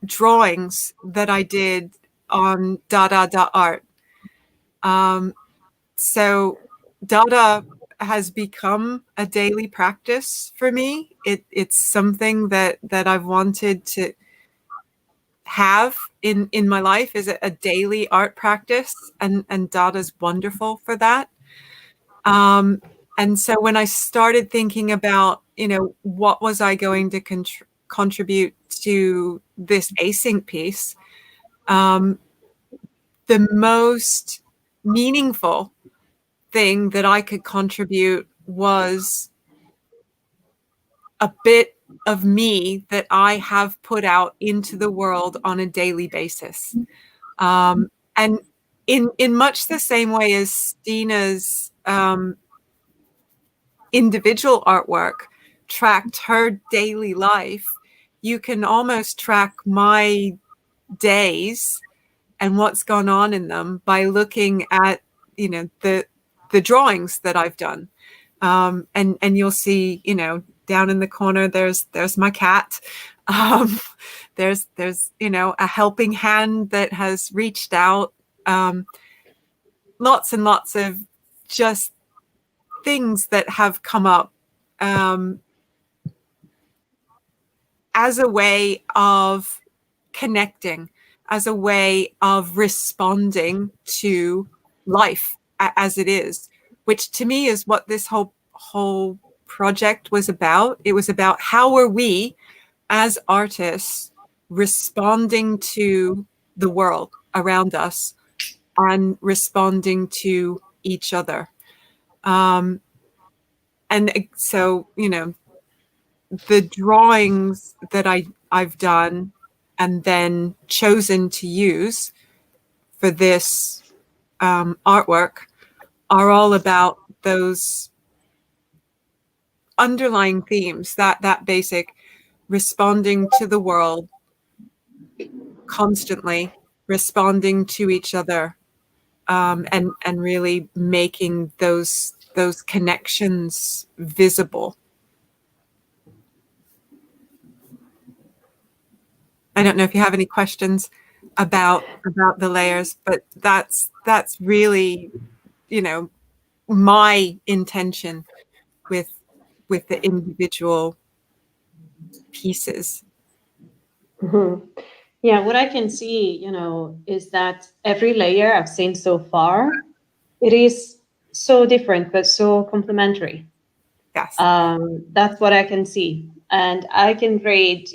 drawings that I did on Dada.art. So Dada has become a daily practice for me. It's something that I've wanted to have in my life, is a daily art practice, and Dada's wonderful for that. And so when I started thinking about, what was I going to contribute to this async piece, the most meaningful thing that I could contribute was a bit of me that I have put out into the world on a daily basis. And in much the same way as STINA's individual artwork tracked her daily life, you can almost track my days and what's gone on in them by looking at, the drawings that I've done. And you'll see, down in the corner, there's my cat. There's a helping hand that has reached out. Lots and lots of just things that have come up as a way of connecting, as a way of responding to life as it is, which to me is what this whole project was about. It was about how are we as artists responding to the world around us and responding to each other. And so, the drawings that I've done and then chosen to use for this artwork are all about those underlying themes, that basic responding to the world constantly, responding to each other, and really making those connections visible. I don't know if you have any questions about the layers, but that's really, my intention with the individual pieces. Mm-hmm. Yeah, what I can see, is that every layer I've seen so far, it is so different, but so complementary. Yes. That's what I can see. And I can read,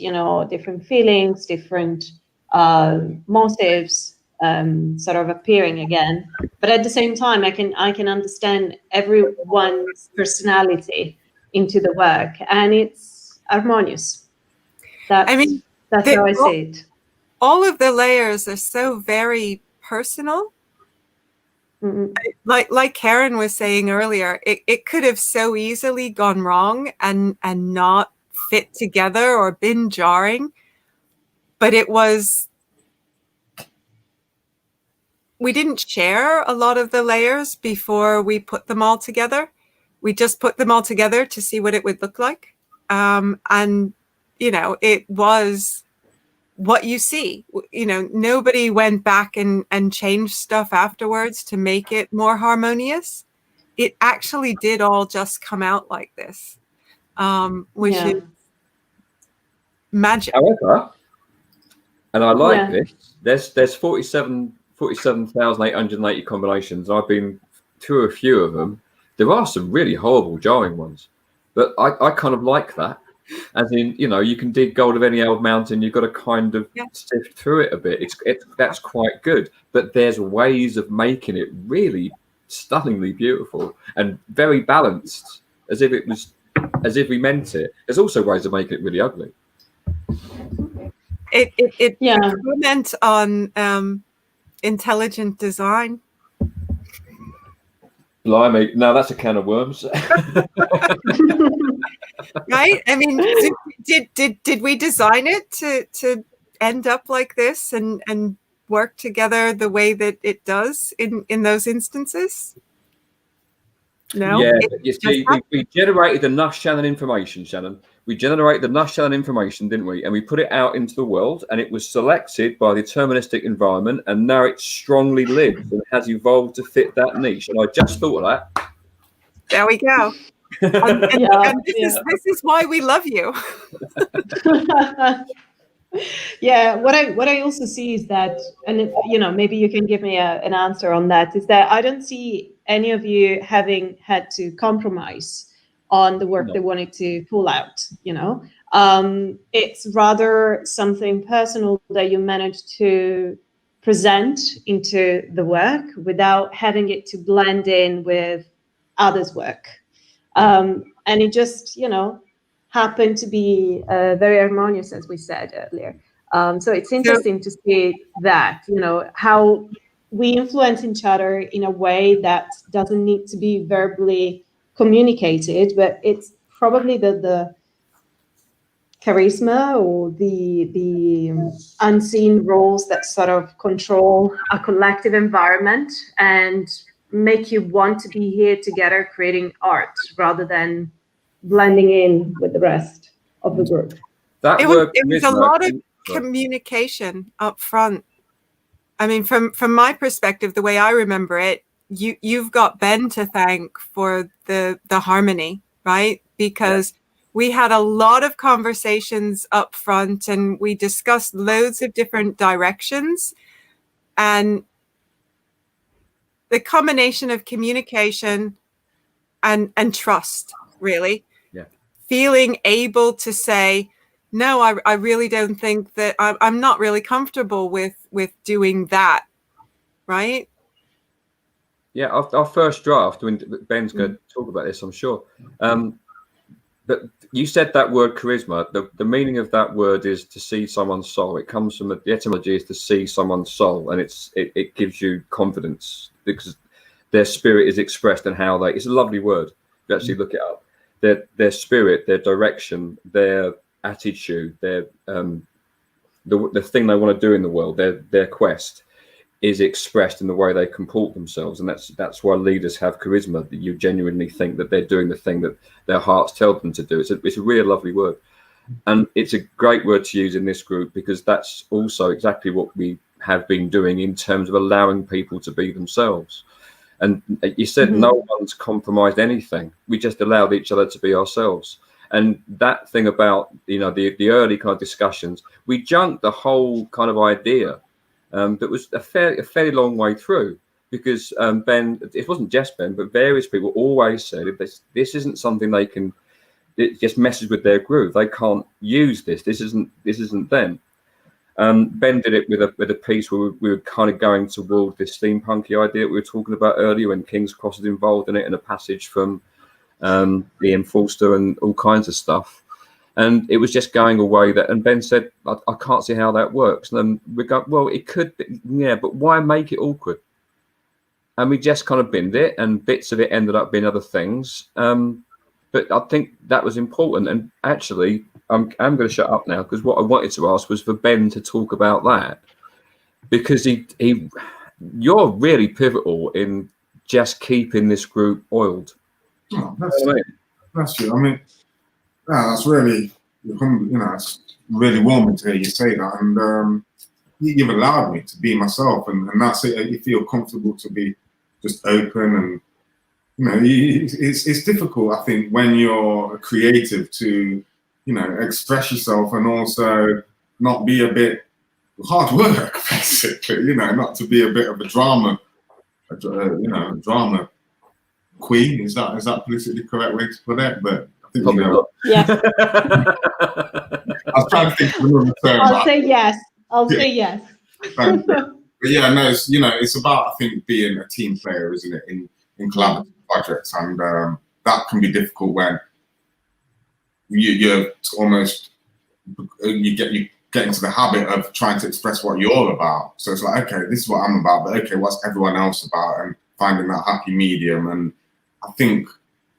different feelings, different motives sort of appearing again. But at the same time, I can understand everyone's personality into the work, and it's harmonious. That's how I see it. All of the layers are so very personal. Mm-hmm. Like Karen was saying earlier, it could have so easily gone wrong and not fit together or been jarring, but we didn't share a lot of the layers before we put them all together. We just put them all together to see what it would look like. And, it was what you see. Nobody went back and changed stuff afterwards to make it more harmonious. It actually did all just come out like this, which is magic. However, and I like this, there's 47,880 combinations. I've been through a few of them. There are some really horrible jarring ones, but I kind of like that. As in, you can dig gold of any old mountain. You've got to kind of sift through it a bit. That's quite good. But there's ways of making it really stunningly beautiful and very balanced, as if we meant it. There's also ways of making it really ugly. It comment on intelligent design. Blimey, no, that's a can of worms. Right? I mean, did we design it to end up like this and work together the way that it does in those instances? No. Yeah, you see, we generated enough Shannon information, Shannon. We generated enough Shannon information, didn't we? And we put it out into the world, and it was selected by the deterministic environment, and now it strongly lives and has evolved to fit that niche. And I just thought of that There we go. And this is why we love you. Yeah, what I also see is that, and you know, maybe you can give me an answer on that, is that I don't see any of you having had to compromise on the work they wanted to pull out, you know. It's rather something personal that you managed to present into the work without having it to blend in with others' work. And it just, you know, happened to be very harmonious, as we said earlier. So it's interesting to see that, you know, how we influence each other in a way that doesn't need to be verbally communicated, but it's probably the charisma or the unseen roles that sort of control a collective environment and make you want to be here together creating art rather than blending in with the rest of the group. It was a lot of communication up front. I mean, from my perspective, the way I remember it, you've got Ben to thank for the harmony, right? Because we had a lot of conversations up front and we discussed loads of different directions, and the combination of communication and trust, really. Feeling able to say, no, I really don't think that I'm not really comfortable with doing that, right? Yeah, our first draft, when Ben's going to talk about this, I'm sure. But you said that word charisma. The meaning of that word is to see someone's soul. It comes from the etymology is to see someone's soul, and it gives you confidence because their spirit is expressed in how they. It's a lovely word. You actually look it up. Their spirit, their direction, their attitude, their the thing they want to do in the world, their quest is expressed in the way they comport themselves, and that's why leaders have charisma. That you genuinely think that they're doing the thing that their hearts tell them to do. It's a really lovely word, and it's a great word to use in this group because that's also exactly what we have been doing in terms of allowing people to be themselves. And you said no one's compromised anything. We just allowed each other to be ourselves. And that thing about, you know, the early kind of discussions, we junked the whole kind of idea that was a fairly long way through because Ben, it wasn't just Ben, but various people always said if this isn't something they can, it just messes with their groove. They can't use this. This isn't them. Ben did it with a piece where we were kind of going toward this steampunky idea we were talking about earlier when King's Cross was involved in it, and a passage from Ian Forster and all kinds of stuff. And it was just going away that, and Ben said, I can't see how that works. And then we go, well, it could be, yeah, but why make it awkward? And we just kind of binned it, and bits of it ended up being other things. But I think that was important. And actually, I'm going to shut up now because what I wanted to ask was for Ben to talk about that, because you're really pivotal in just keeping this group oiled. Oh, that's true. I mean, that's really, you know, it's really warming to hear you say that. And you've allowed me to be myself, and that's it. You feel comfortable to be just open, and you know, it's difficult, I think, when you're a creative to, you know, express yourself and also not be a bit hard work, basically. You know, not to be a bit of a drama, drama queen. Is that politically correct way to put it? But I think probably not. Yeah. I was trying to think of another term. I'll say yes. I'll say yes. But yeah, no, it's, you know, it's about, I think, being a team player, isn't it, in collaborative projects, and that can be difficult when you're almost you get into the habit of trying to express what you're about. So it's like, okay, this is what I'm about, but okay, what's everyone else about, and finding that happy medium. And I think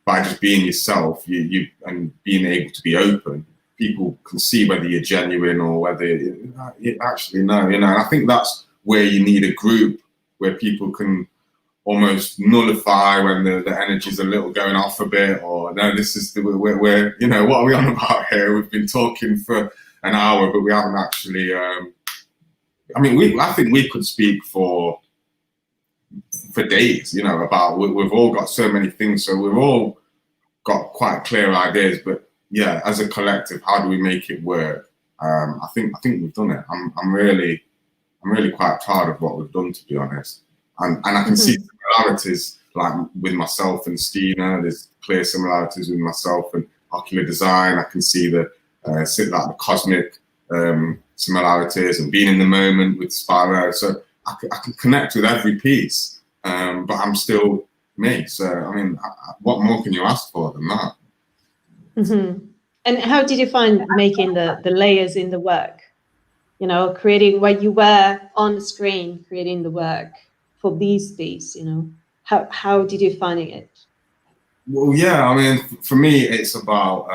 by just being yourself, you and being able to be open, people can see whether you're genuine or whether you actually know, you know. And I think that's where you need a group where people can almost nullify when the energy's a little going off a bit, or no, this is we're you know, what are we on about here? We've been talking for an hour, but we haven't actually. I mean, I think we could speak for for days, you know, about we've all got so many things, so we've all got quite clear ideas, but yeah, as a collective, how do we make it work? I think we've done it. I'm really quite proud of what we've done, to be honest. And I can see similarities, like with myself and STINA. There's clear similarities with myself and ocular design. I can see the the cosmic similarities and being in the moment with SPARROW. So I can connect with every piece, but I'm still me. So I mean, what more can you ask for than that? And how did you find making the layers in the work? You know, creating where you were on the screen, creating the work for these pieces, you know, how did you find it? Well, yeah, I mean, for me, it's about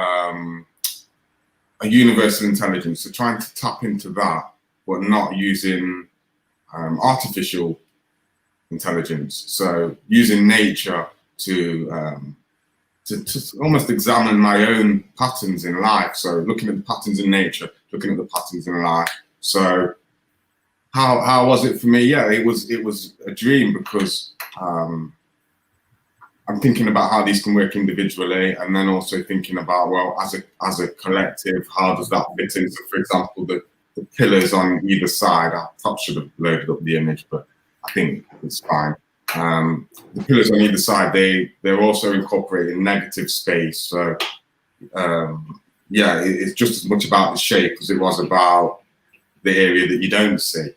a universal intelligence. So trying to tap into that, but not using artificial intelligence. So using nature to almost examine my own patterns in life. So looking at the patterns in nature, looking at the patterns in life. So how was it for me? Yeah, it was a dream, because I'm thinking about how these can work individually, and then also thinking about, well, as a collective, how does that fit into, for example, the pillars on either side. I perhaps should have loaded up the image, but I think it's fine. The pillars on either side, they're also incorporating negative space. So yeah, it's just as much about the shape as it was about the area that you don't see.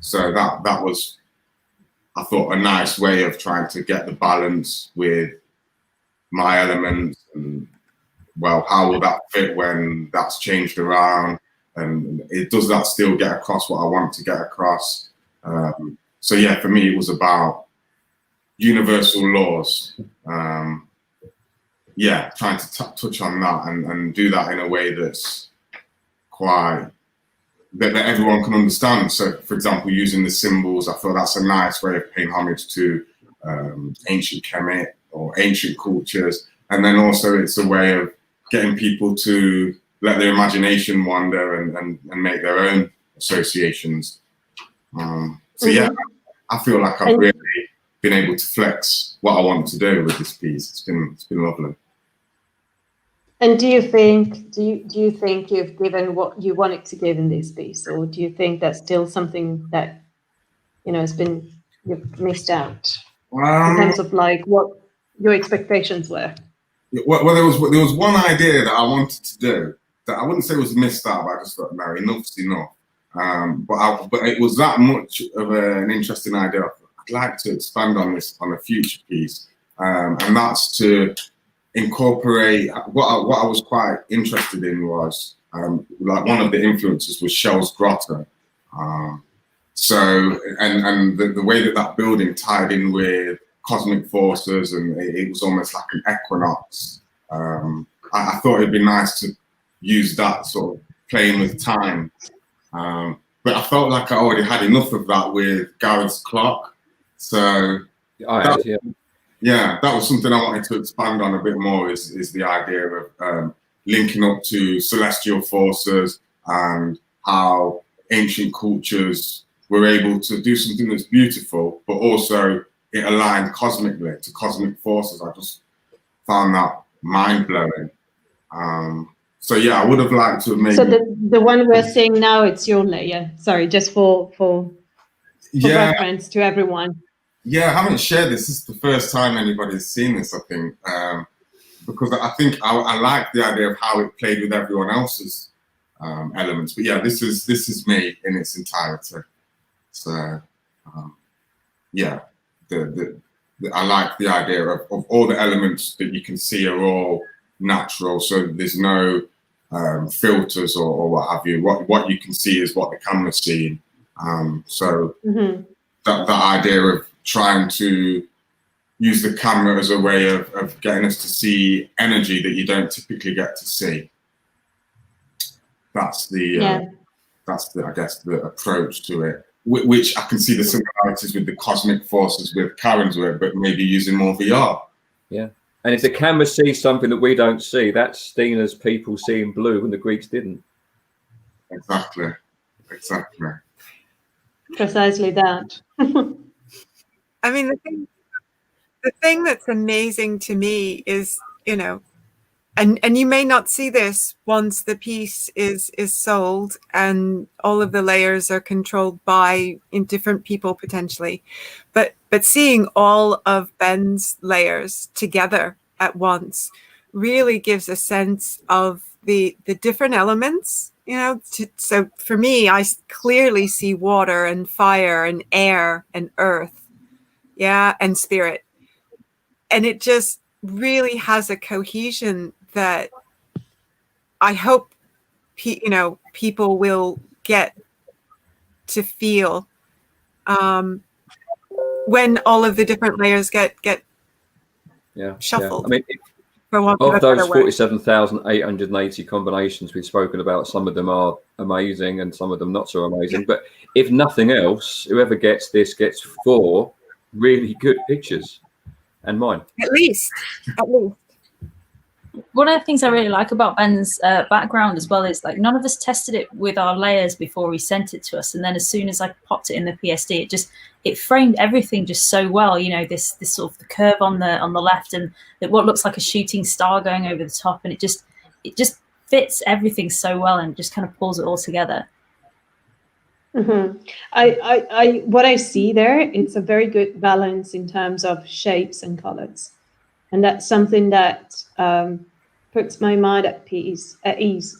So that was, I thought, a nice way of trying to get the balance with my elements, and well, how will that fit when that's changed around, and does that still get across what I want to get across? So yeah, for me, it was about universal laws. Yeah, trying to touch on that and do that in a way that's quite, that everyone can understand. So, for example, using the symbols, I feel that's a nice way of paying homage to ancient Kemet or ancient cultures. And then also it's a way of getting people to let their imagination wander and make their own associations. So yeah, I feel like I've really been able to flex what I want to do with this piece. It's been lovely. And do you think you've given what you wanted to give in this piece, or do you think that's still something that, you know, you've missed out in terms of like what your expectations were? Well, there was one idea that I wanted to do that I wouldn't say was missed out, but I just thought, no, enough's enough. But it was that much of an interesting idea. I'd like to expand on this on a future piece, and that's to incorporate what I was quite interested in was like one of the influences was Shell's grotto. So and the way that building tied in with cosmic forces, and it was almost like an equinox. I thought it'd be nice to use that sort of playing with time. But I felt like I already had enough of that with Gareth's clock. So yeah, that was something I wanted to expand on a bit more, is the idea of linking up to celestial forces and how ancient cultures were able to do something that's beautiful, but also it aligned cosmically to cosmic forces. I just found that mind-blowing. So yeah, I would have liked to have made... So the one we're seeing now, it's your layer. Sorry, just for reference to everyone. Yeah, I haven't shared this. This is the first time anybody's seen this, I think, because I think I like the idea of how it played with everyone else's elements. But yeah, this is me in its entirety. So yeah, I like the idea of all the elements that you can see are all natural. So there's no filters or what have you. What you can see is what the camera's seeing. So that idea of trying to use the camera as a way of getting us to see energy that you don't typically get to see. That's the I guess the approach to it, which I can see the similarities with the cosmic forces with Karen's work, but maybe using more VR. Yeah, and if the camera sees something that we don't see, that's STINA's people seeing blue and the Greeks didn't. Exactly. Precisely that. I mean, the thing that's amazing to me is, you know, and you may not see this once the piece is sold and all of the layers are controlled by different people potentially, but seeing all of Ben's layers together at once really gives a sense of the different elements, you know. So for me, I clearly see water and fire and air and earth, yeah, and spirit, and it just really has a cohesion that I hope people will get to feel when all of the different layers get shuffled. I mean, of those 47,880 combinations we've spoken about, some of them are amazing and some of them not so amazing. But if nothing else, whoever gets this gets 4 really good pictures, and mine. At least. One of the things I really like about Ben's background as well is, like, none of us tested it with our layers before he sent it to us, and then as soon as I popped it in the PSD, it framed everything just so well. You know, this sort of the curve on the left, and what looks like a shooting star going over the top, and it just fits everything so well and just kind of pulls it all together. Mm-hmm. What I see there, it's a very good balance in terms of shapes and colors. And that's something that puts my mind at ease, because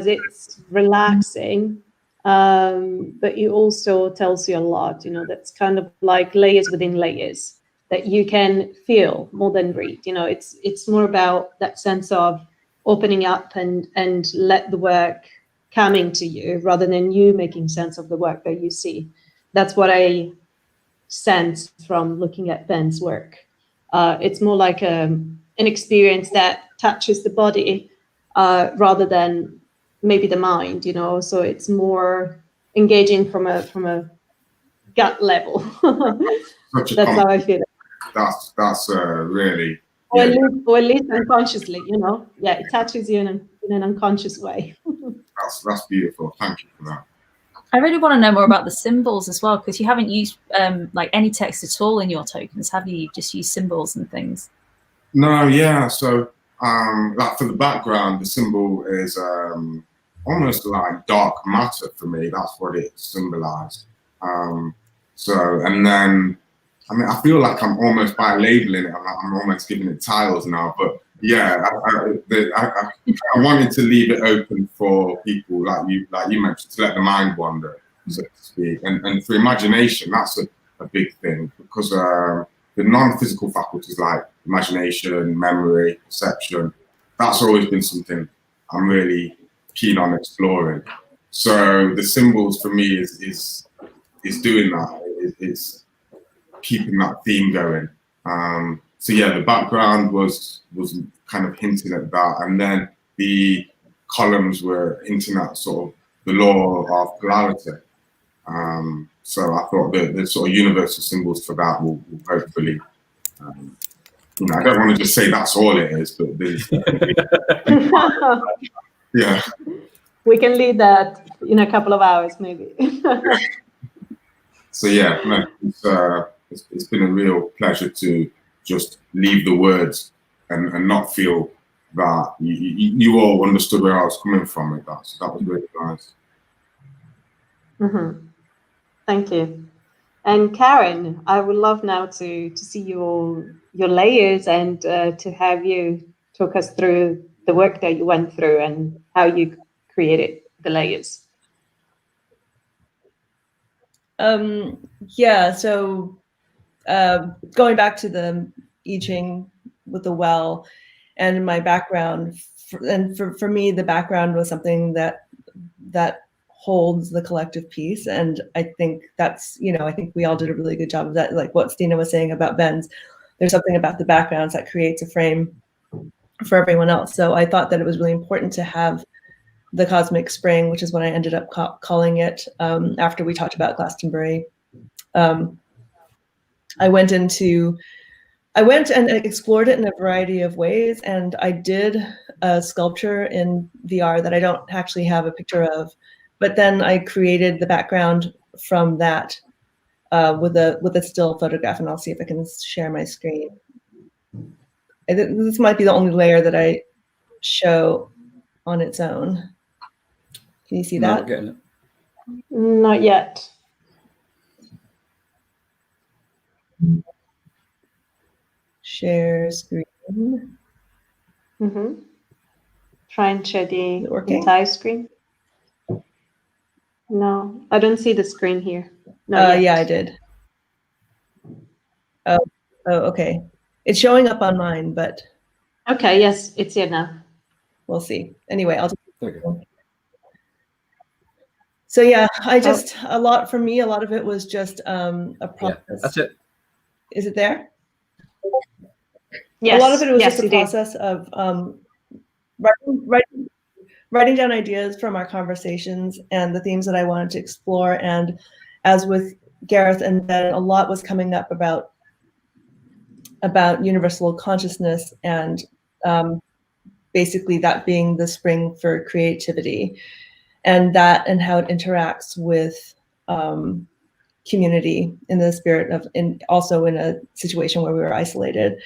it's relaxing, but it also tells you a lot. You know, that's kind of like layers within layers that you can feel more than read. You know, it's more about that sense of opening up and let the work coming to you rather than you making sense of the work that you see. That's what I sense from looking at Ben's work. It's more like an experience that touches the body rather than maybe the mind, you know. So it's more engaging from a gut level. That's how I feel. That's really. Or at least unconsciously, you know. Yeah, it touches you in an unconscious way. That's beautiful. Thank you for that. I really want to know more about the symbols as well, because you haven't used like any text at all in your tokens, have you? You've just used symbols and things. No, yeah. So like for the background, the symbol is almost like dark matter for me. That's what it symbolized. So, and then, I mean, I feel like I'm almost by labeling it, I'm almost giving it titles now, but yeah, I wanted to leave it open for people like you mentioned, to let the mind wander, so to speak. And for imagination, that's a big thing, because the non-physical faculties like imagination, memory, perception, that's always been something I'm really keen on exploring. So the symbols for me is doing that, is keeping that theme going. So yeah, the background was kind of hinting at that, and then the columns were hinting at sort of the law of polarity. So I thought the sort of universal symbols for that will hopefully, you know, I don't want to just say that's all it is, but there's, yeah. We can lead that in a couple of hours, maybe. So yeah, no, it's been a real pleasure to just leave the words and not feel that you all understood where I was coming from with that. So that was really nice. Mm-hmm. Thank you. And Karen, I would love now to see your layers and to have you talk us through the work that you went through and how you created the layers. Yeah, so going back to the I Ching with the well and my background, for me, the background was something that holds the collective piece. And I think that's, you know, I think we all did a really good job of that. Like what Stina was saying about Ben's, there's something about the backgrounds that creates a frame for everyone else. So I thought that it was really important to have the Cosmic Spring, which is what I ended up calling it after we talked about Glastonbury. I went and explored it in a variety of ways, and I did a sculpture in VR that I don't actually have a picture of, but then I created the background from that. with a still photograph, and I'll see if I can share my screen. This might be the only layer that I show on its own. Can you see that? Not getting it. Not yet. Share screen. Mm-hmm. Try and share the Working? entire screen. No, I don't see the screen here. Not yet. Yeah, I did. Oh, okay. It's showing up on mine, but Okay, yes, it's here now. we'll see. Anyway, I'll just. There you go. So yeah, I just a lot for me. A lot of it was just a process. Yeah, that's it. Is it there? Yes. A lot of it was yes, just a process of writing down ideas from our conversations and the themes that I wanted to explore. And as with Gareth, and then a lot was coming up about universal consciousness and basically that being the spring for creativity, and how it interacts with community in the spirit of, also in a situation where we were isolated.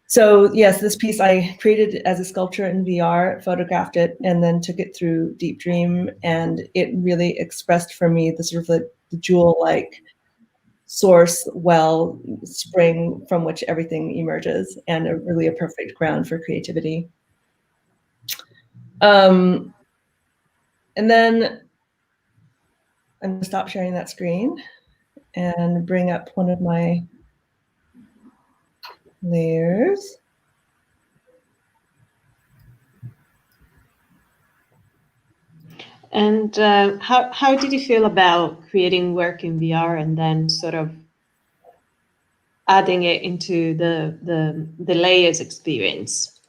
So yes, this piece I created as a sculpture in VR, photographed it, and then took it through Deep Dream, and it really expressed for me the sort of the jewel-like source, well, spring from which everything emerges, and really a perfect ground for creativity. And then I'm going to stop sharing that screen and bring up one of my layers. And how did you feel about creating work in VR and then sort of adding it into the layers experience?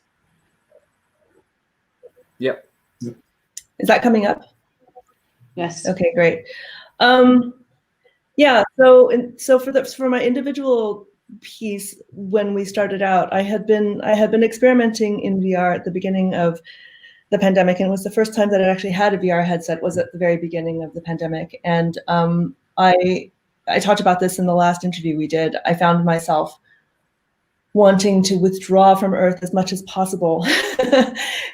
Yep. Is that coming up? Yes. Okay, great. Yeah. So for my individual piece, when we started out, I had been experimenting in VR at the beginning of the pandemic, and it was the first time that I actually had a VR headset was at the very beginning of the pandemic. And I talked about this in the last interview we did. I found myself wanting to withdraw from Earth as much as possible,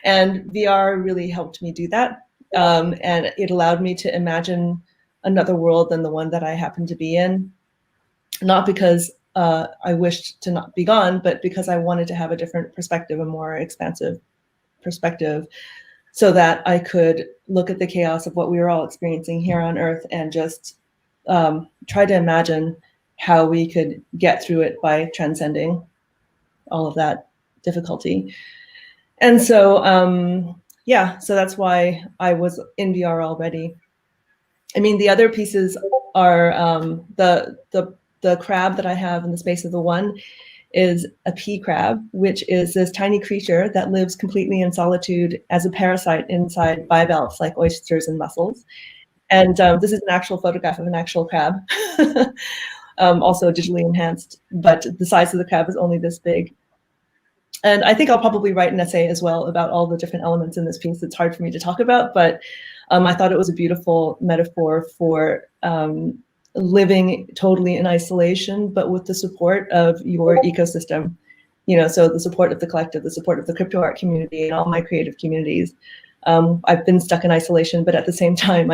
and VR really helped me do that. And it allowed me to imagine another world than the one that I happened to be in, not because I wished to not be gone, but because I wanted to have a different perspective, a more expansive perspective, so that I could look at the chaos of what we were all experiencing here on Earth and just try to imagine how we could get through it by transcending all of that difficulty. And so, yeah, so that's why I was in VR already. I mean, the other pieces are the crab that I have in the space of the one is a pea crab, which is this tiny creature that lives completely in solitude as a parasite inside bivalves like oysters and mussels. And this is an actual photograph of an actual crab, also digitally enhanced, but the size of the crab is only this big. And I think I'll probably write an essay as well about all the different elements in this piece. It's hard for me to talk about, but I thought it was a beautiful metaphor for living totally in isolation, but with the support of your ecosystem. You know, so the support of the collective, the support of the crypto art community and all my creative communities. I've been stuck in isolation, but at the same time,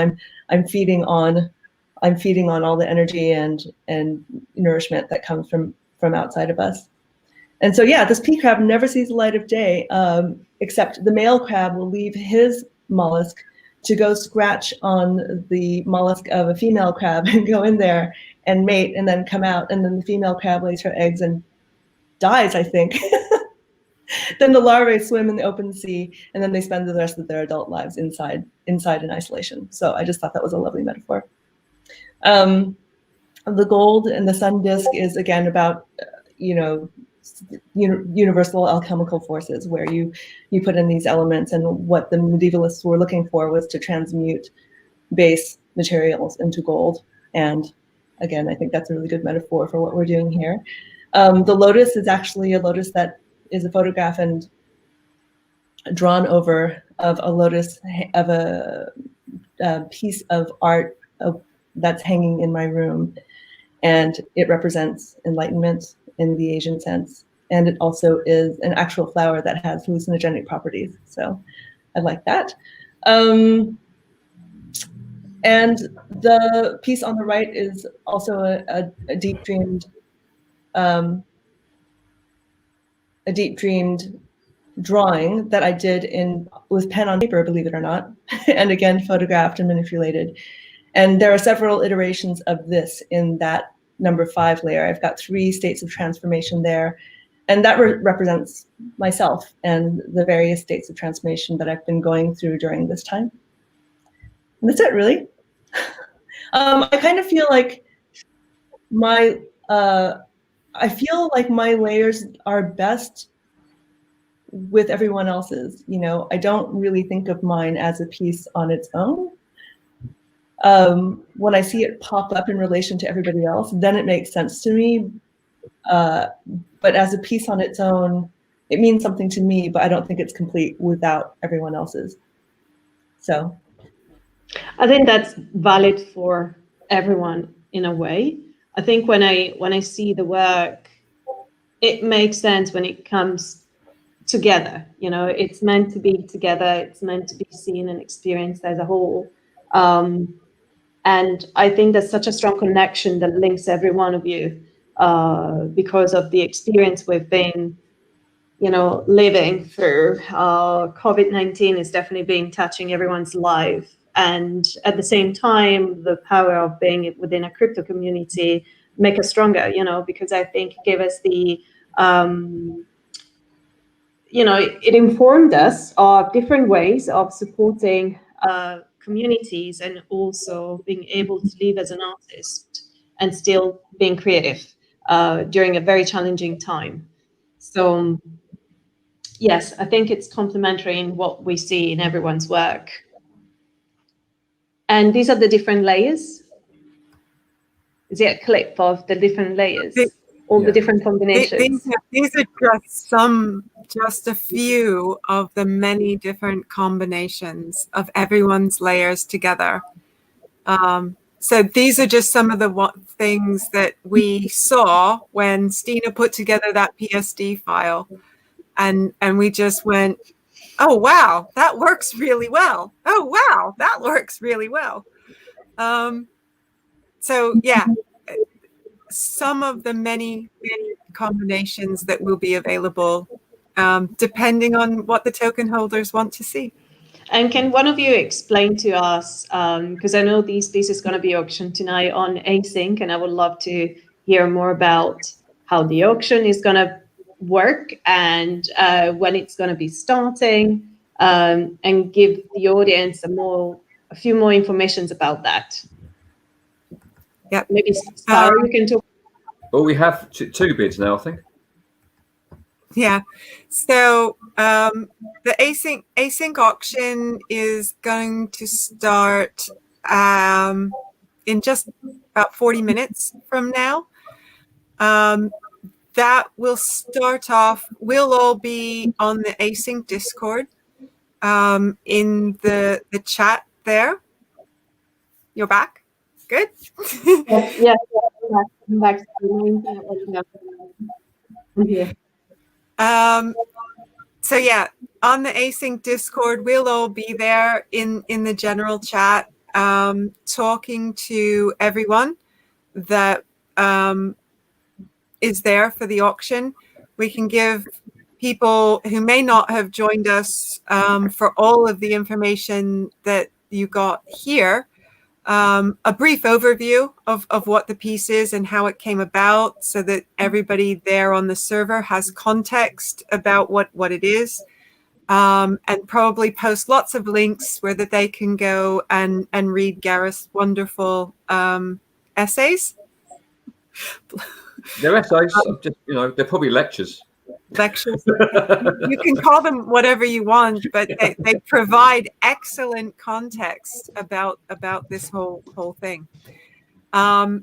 I'm feeding on all the energy and nourishment that comes from outside of us. And so, yeah, this pea crab never sees the light of day, except the male crab will leave his mollusk to go scratch on the mollusk of a female crab and go in there and mate and then come out. And then the female crab lays her eggs and dies, I think. Then the larvae swim in the open sea, and then they spend the rest of their adult lives inside in isolation. So I just thought that was a lovely metaphor. The gold and the sun disk is again about, universal alchemical forces, where you put in these elements, and what the medievalists were looking for was to transmute base materials into gold. And again, I think that's a really good metaphor for what we're doing here. The lotus is actually a lotus that is a photograph and drawn over of a lotus, of a piece of art that's hanging in my room. and it represents enlightenment in the Asian sense. And it also is an actual flower that has hallucinogenic properties. So I like that. And the piece on the right is also a deep dreamed drawing that I did with pen on paper, believe it or not, and again photographed and manipulated. And there are several iterations of this in that number 5 layer. I've got 3 states of transformation there, and that represents myself and the various states of transformation that I've been going through during this time. And that's it, really. I kind of feel like my layers are best with everyone else's. You know, I don't really think of mine as a piece on its own. When I see it pop up in relation to everybody else, then it makes sense to me. But as a piece on its own, it means something to me, but I don't think it's complete without everyone else's. So I think that's valid for everyone in a way. I think when I see the work, it makes sense when it comes together. You know, it's meant to be together. It's meant to be seen and experienced as a whole. And I think there's such a strong connection that links every one of you because of the experience we've been, you know, living through. COVID-19 is definitely been touching everyone's life. And at the same time, the power of being within a crypto community make us stronger, you know, because I think it gave us the, you know, it informed us of different ways of supporting communities and also being able to live as an artist and still being creative during a very challenging time. So yes, I think it's complementary in what we see in everyone's work. And these are the different layers. Is it a clip of the different layers? All the different combinations? These are just a few of the many different combinations of everyone's layers together. So these are just some of the things that we saw when STINA put together that PSD file. And we just went, oh, wow, that works really well. Oh, wow, that works really well. So, yeah, some of the many combinations that will be available depending on what the token holders want to see. And can one of you explain to us, because I know this piece is going to be auctioned tonight on Async, and I would love to hear more about how the auction is going to work and when it's going to be starting, and give the audience a few more informations about that. Yeah, maybe Sparrow, you can talk. Well, we have 2 bids now, I think. Yeah, so the async auction is going to start in just about 40 minutes from now. That will start off, we'll all be on the Async Discord in the chat there. You're back? Good? Yes, I'm back. So yeah, on the Async Discord, we'll all be there in the general chat, talking to everyone that is there for the auction. We can give people who may not have joined us for all of the information that you got here, a brief overview of what the piece is and how it came about, so that everybody there on the server has context about what it is, and probably post lots of links where that they can go and read Gareth's wonderful essays. They're essays, just, you know, they're probably lectures. Lectures. You can call them whatever you want, but they provide excellent context about this whole thing. But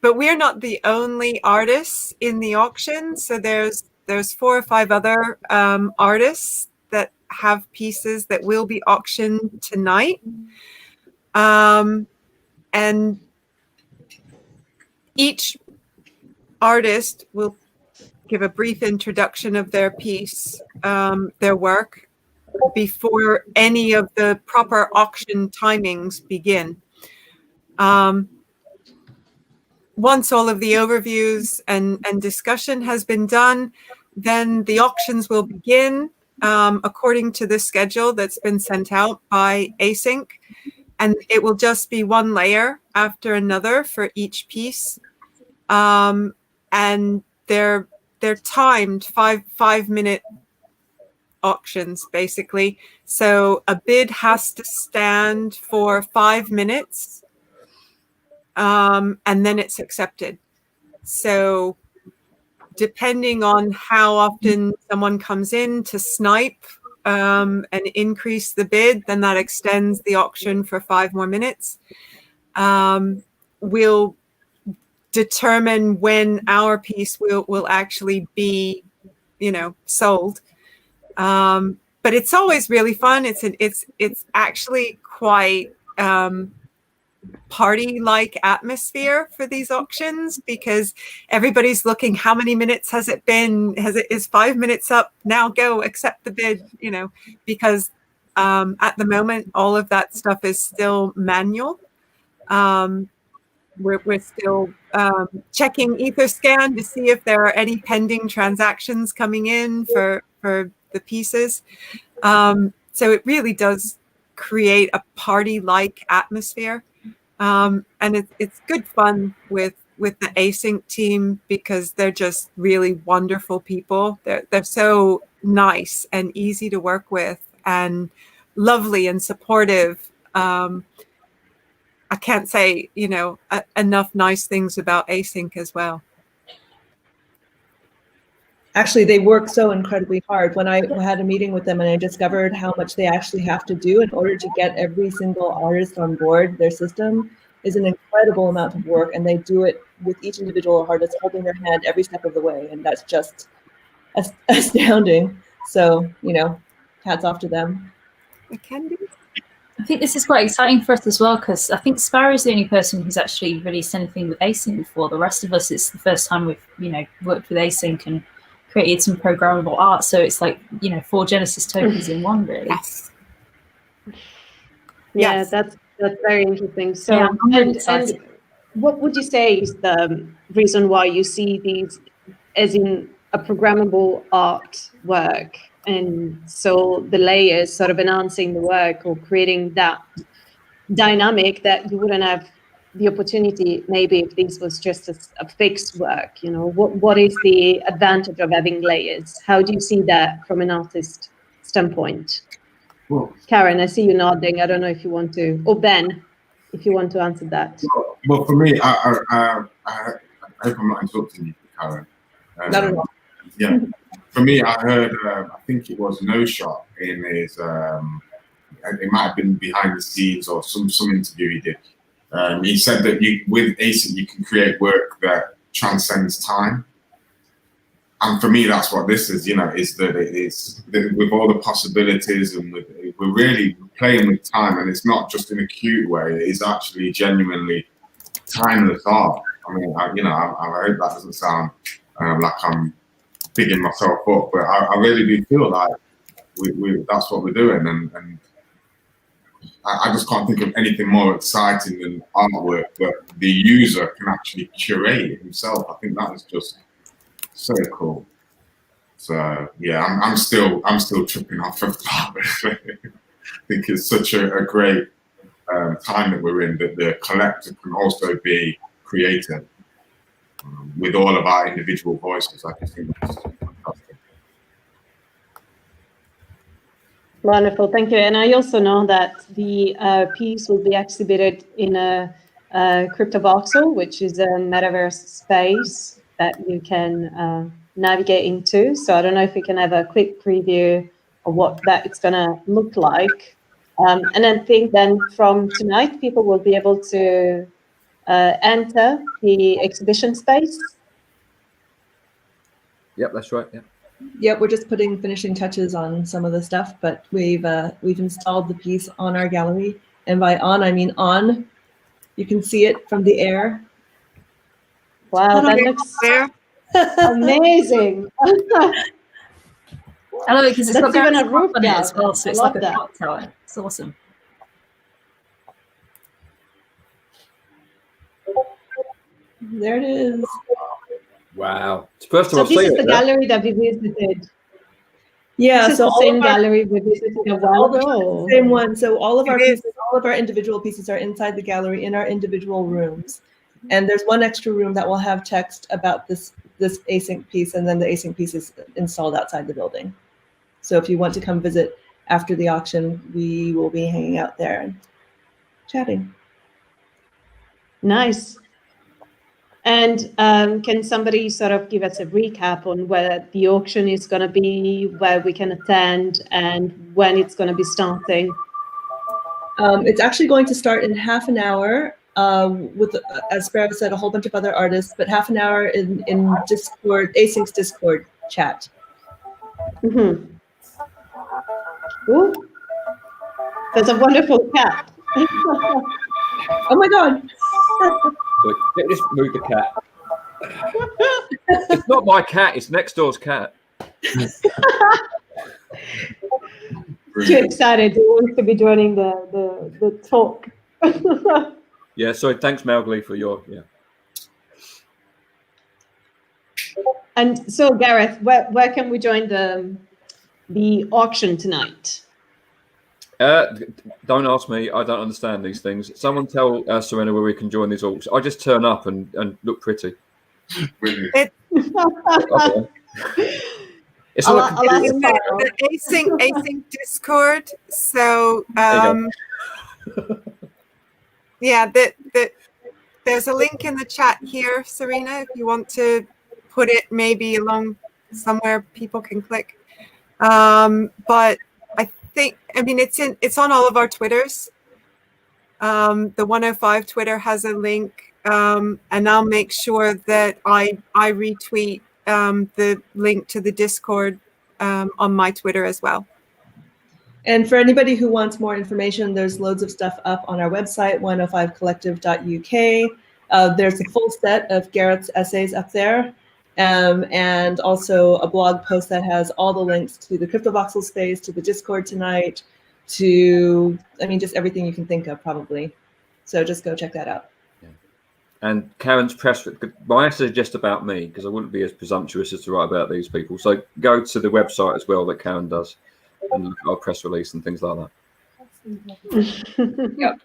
we're not the only artists in the auction. So there's 4 or 5 other artists that have pieces that will be auctioned tonight. And Each artist will give a brief introduction of their piece, their work, before any of the proper auction timings begin. Once all of the overviews and discussion has been done, then the auctions will begin according to the schedule that's been sent out by Async. And it will just be one layer after another for each piece. And they're timed 5-minute auctions, basically. So a bid has to stand for 5 minutes, and then it's accepted. So depending on how often someone comes in to snipe and increase the bid, then that extends the auction for 5 more minutes. We'll determine when our piece will actually be, sold. But it's always really fun. It's actually quite party-like atmosphere for these auctions, because everybody's looking, how many minutes has it been? Is 5 minutes up? Now go accept the bid, because at the moment, all of that stuff is still manual. We're still checking Etherscan to see if there are any pending transactions coming in for the pieces. So it really does create a party-like atmosphere. And it's good fun with the Async team, because they're just really wonderful people. They're so nice and easy to work with and lovely and supportive. I can't say, enough nice things about Async as well. Actually, they work so incredibly hard. When I had a meeting with them and I discovered how much they actually have to do in order to get every single artist on board their system is an incredible amount of work, and they do it with each individual artist holding their hand every step of the way, and that's just astounding. So, hats off to them. It can be. I think this is quite exciting for us as well, because I think Sparrow is the only person who's actually released anything with Async before. The rest of us, it's the first time we've, worked with Async and created some programmable art. So it's like, 4 Genesis tokens in one, really. Yes. Yeah, Yes. that's very interesting. So, Yeah, I'm really and excited. what would you say is the reason why you see these as in a programmable artwork? And so the layers sort of enhancing the work or creating that dynamic that you wouldn't have the opportunity maybe if this was just a fixed work. What is the advantage of having layers? How do you see that from an artist standpoint? Well, Karen, I see you nodding. I don't know if you want to, or Ben, if you want to answer that. well, for me, I hope I'm not interrupting you, Karen. No. Yeah. For me, I heard, I think it was No Shot in his, it might have been behind the scenes or some interview he did. He said that with Async, you can create work that transcends time. And for me, that's what this is, is that it is that with all the possibilities, and we're really playing with time, and it's not just in a cute way. It is actually genuinely timeless art. I mean, I hope that doesn't sound like I'm bigging myself up, but I really do feel like that's what we're doing, and I just can't think of anything more exciting than artwork that the user can actually curate himself. I think that is just so cool. So yeah, I'm still tripping off of that. I think it's such a great time that we're in, that the collective can also be creative with all of our individual voices. I just think that's fantastic. Wonderful, thank you. And I also know that the piece will be exhibited in a CryptoVoxel, which is a metaverse space that you can navigate into. So I don't know if we can have a quick preview of what that it's going to look like. And I think then from tonight, people will be able to enter the exhibition space. Yep, that's right. Yeah. Yep, we're just putting finishing touches on some of the stuff, but we've installed the piece on our gallery. And by on, I mean on. You can see it from the air. Wow, that looks there. amazing. I love it because it's That's got even a Gareth's roof on it garden. as well, so I it's love like a that. clock tower. It's awesome. There it is. Wow. It's the first time So I've this seen is it. the gallery that we visited. Yeah, This is so the all same of our, gallery we visited a while all the ago. same one. So all of our It is. pieces, all of our individual pieces are inside the gallery in our individual rooms. And there's one extra room that will have text about this async piece, and then the async piece is installed outside the building. So if you want to come visit after the auction, we will be hanging out there and chatting. Nice. And can somebody sort of give us a recap on where the auction is going to be, where we can attend, and when it's going to be starting? It's actually going to start in half an hour with, as Sparrow said, a whole bunch of other artists, but half an hour in Discord, Async's Discord chat. Mm-hmm. Ooh, there's a wonderful cat. Oh my God. So let me just move the cat. It's not my cat, it's next door's cat. Too excited. He wants to be joining the talk. Yeah, sorry, thanks Mowgli for your, yeah. And so Gareth, where can we join the auction tonight? Don't ask me, I don't understand these things. Someone tell Serena where we can join these auctions. I just turn up and look pretty. It, Okay. It's I'll like ask in Sparrow. the async Discord. So yeah, there's a link in the chat here, Serena, if you want to put it maybe along somewhere people can click. But I mean, it's on all of our Twitters. The 105 Twitter has a link, and I'll make sure that I retweet the link to the Discord on my Twitter as well. And for anybody who wants more information, there's loads of stuff up on our website, 105collective.uk. There's a full set of Gareth's essays up there, and also a blog post that has all the links to the CryptoVoxel space, to the Discord tonight, to, I mean, just everything you can think of probably. So just go check that out. Yeah. And Karen's press, my essay is just about me, because I wouldn't be as presumptuous as to write about these people. So go to the website as well that Karen does, and look at our press release and things like that. Yep.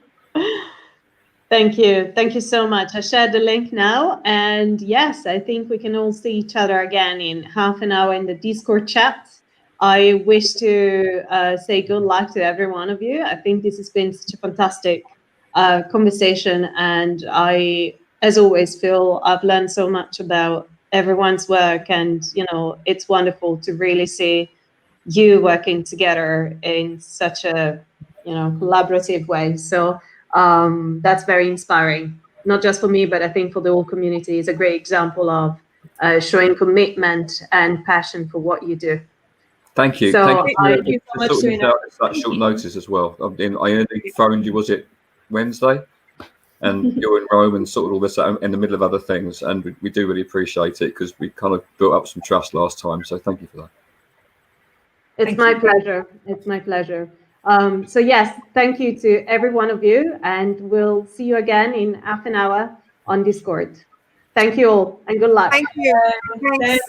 Thank you. Thank you so much. I shared the link now. And yes, I think we can all see each other again in half an hour in the Discord chat. I wish to say good luck to every one of you. I think this has been such a fantastic conversation. And I, as always, feel I've learned so much about everyone's work. And, you know, it's wonderful to really see you working together in such a, you know, collaborative way. So that's very inspiring, not just for me, but I think for the whole community. Is a great example of showing commitment and passion for what you do. Thank you. So Thank you so much, for sorting this Serena. out at such short notice as well. I only phoned you, was it Wednesday? And you're in Rome and sorted all this out in the middle of other things. And we do really appreciate it, because we kind of built up some trust last time. So thank you for that. it's my pleasure. It's my pleasure. So yes, thank you to every one of you, and we'll see you again in half an hour on Discord. Thank you all, and good luck. Thank you. Thanks. Thanks.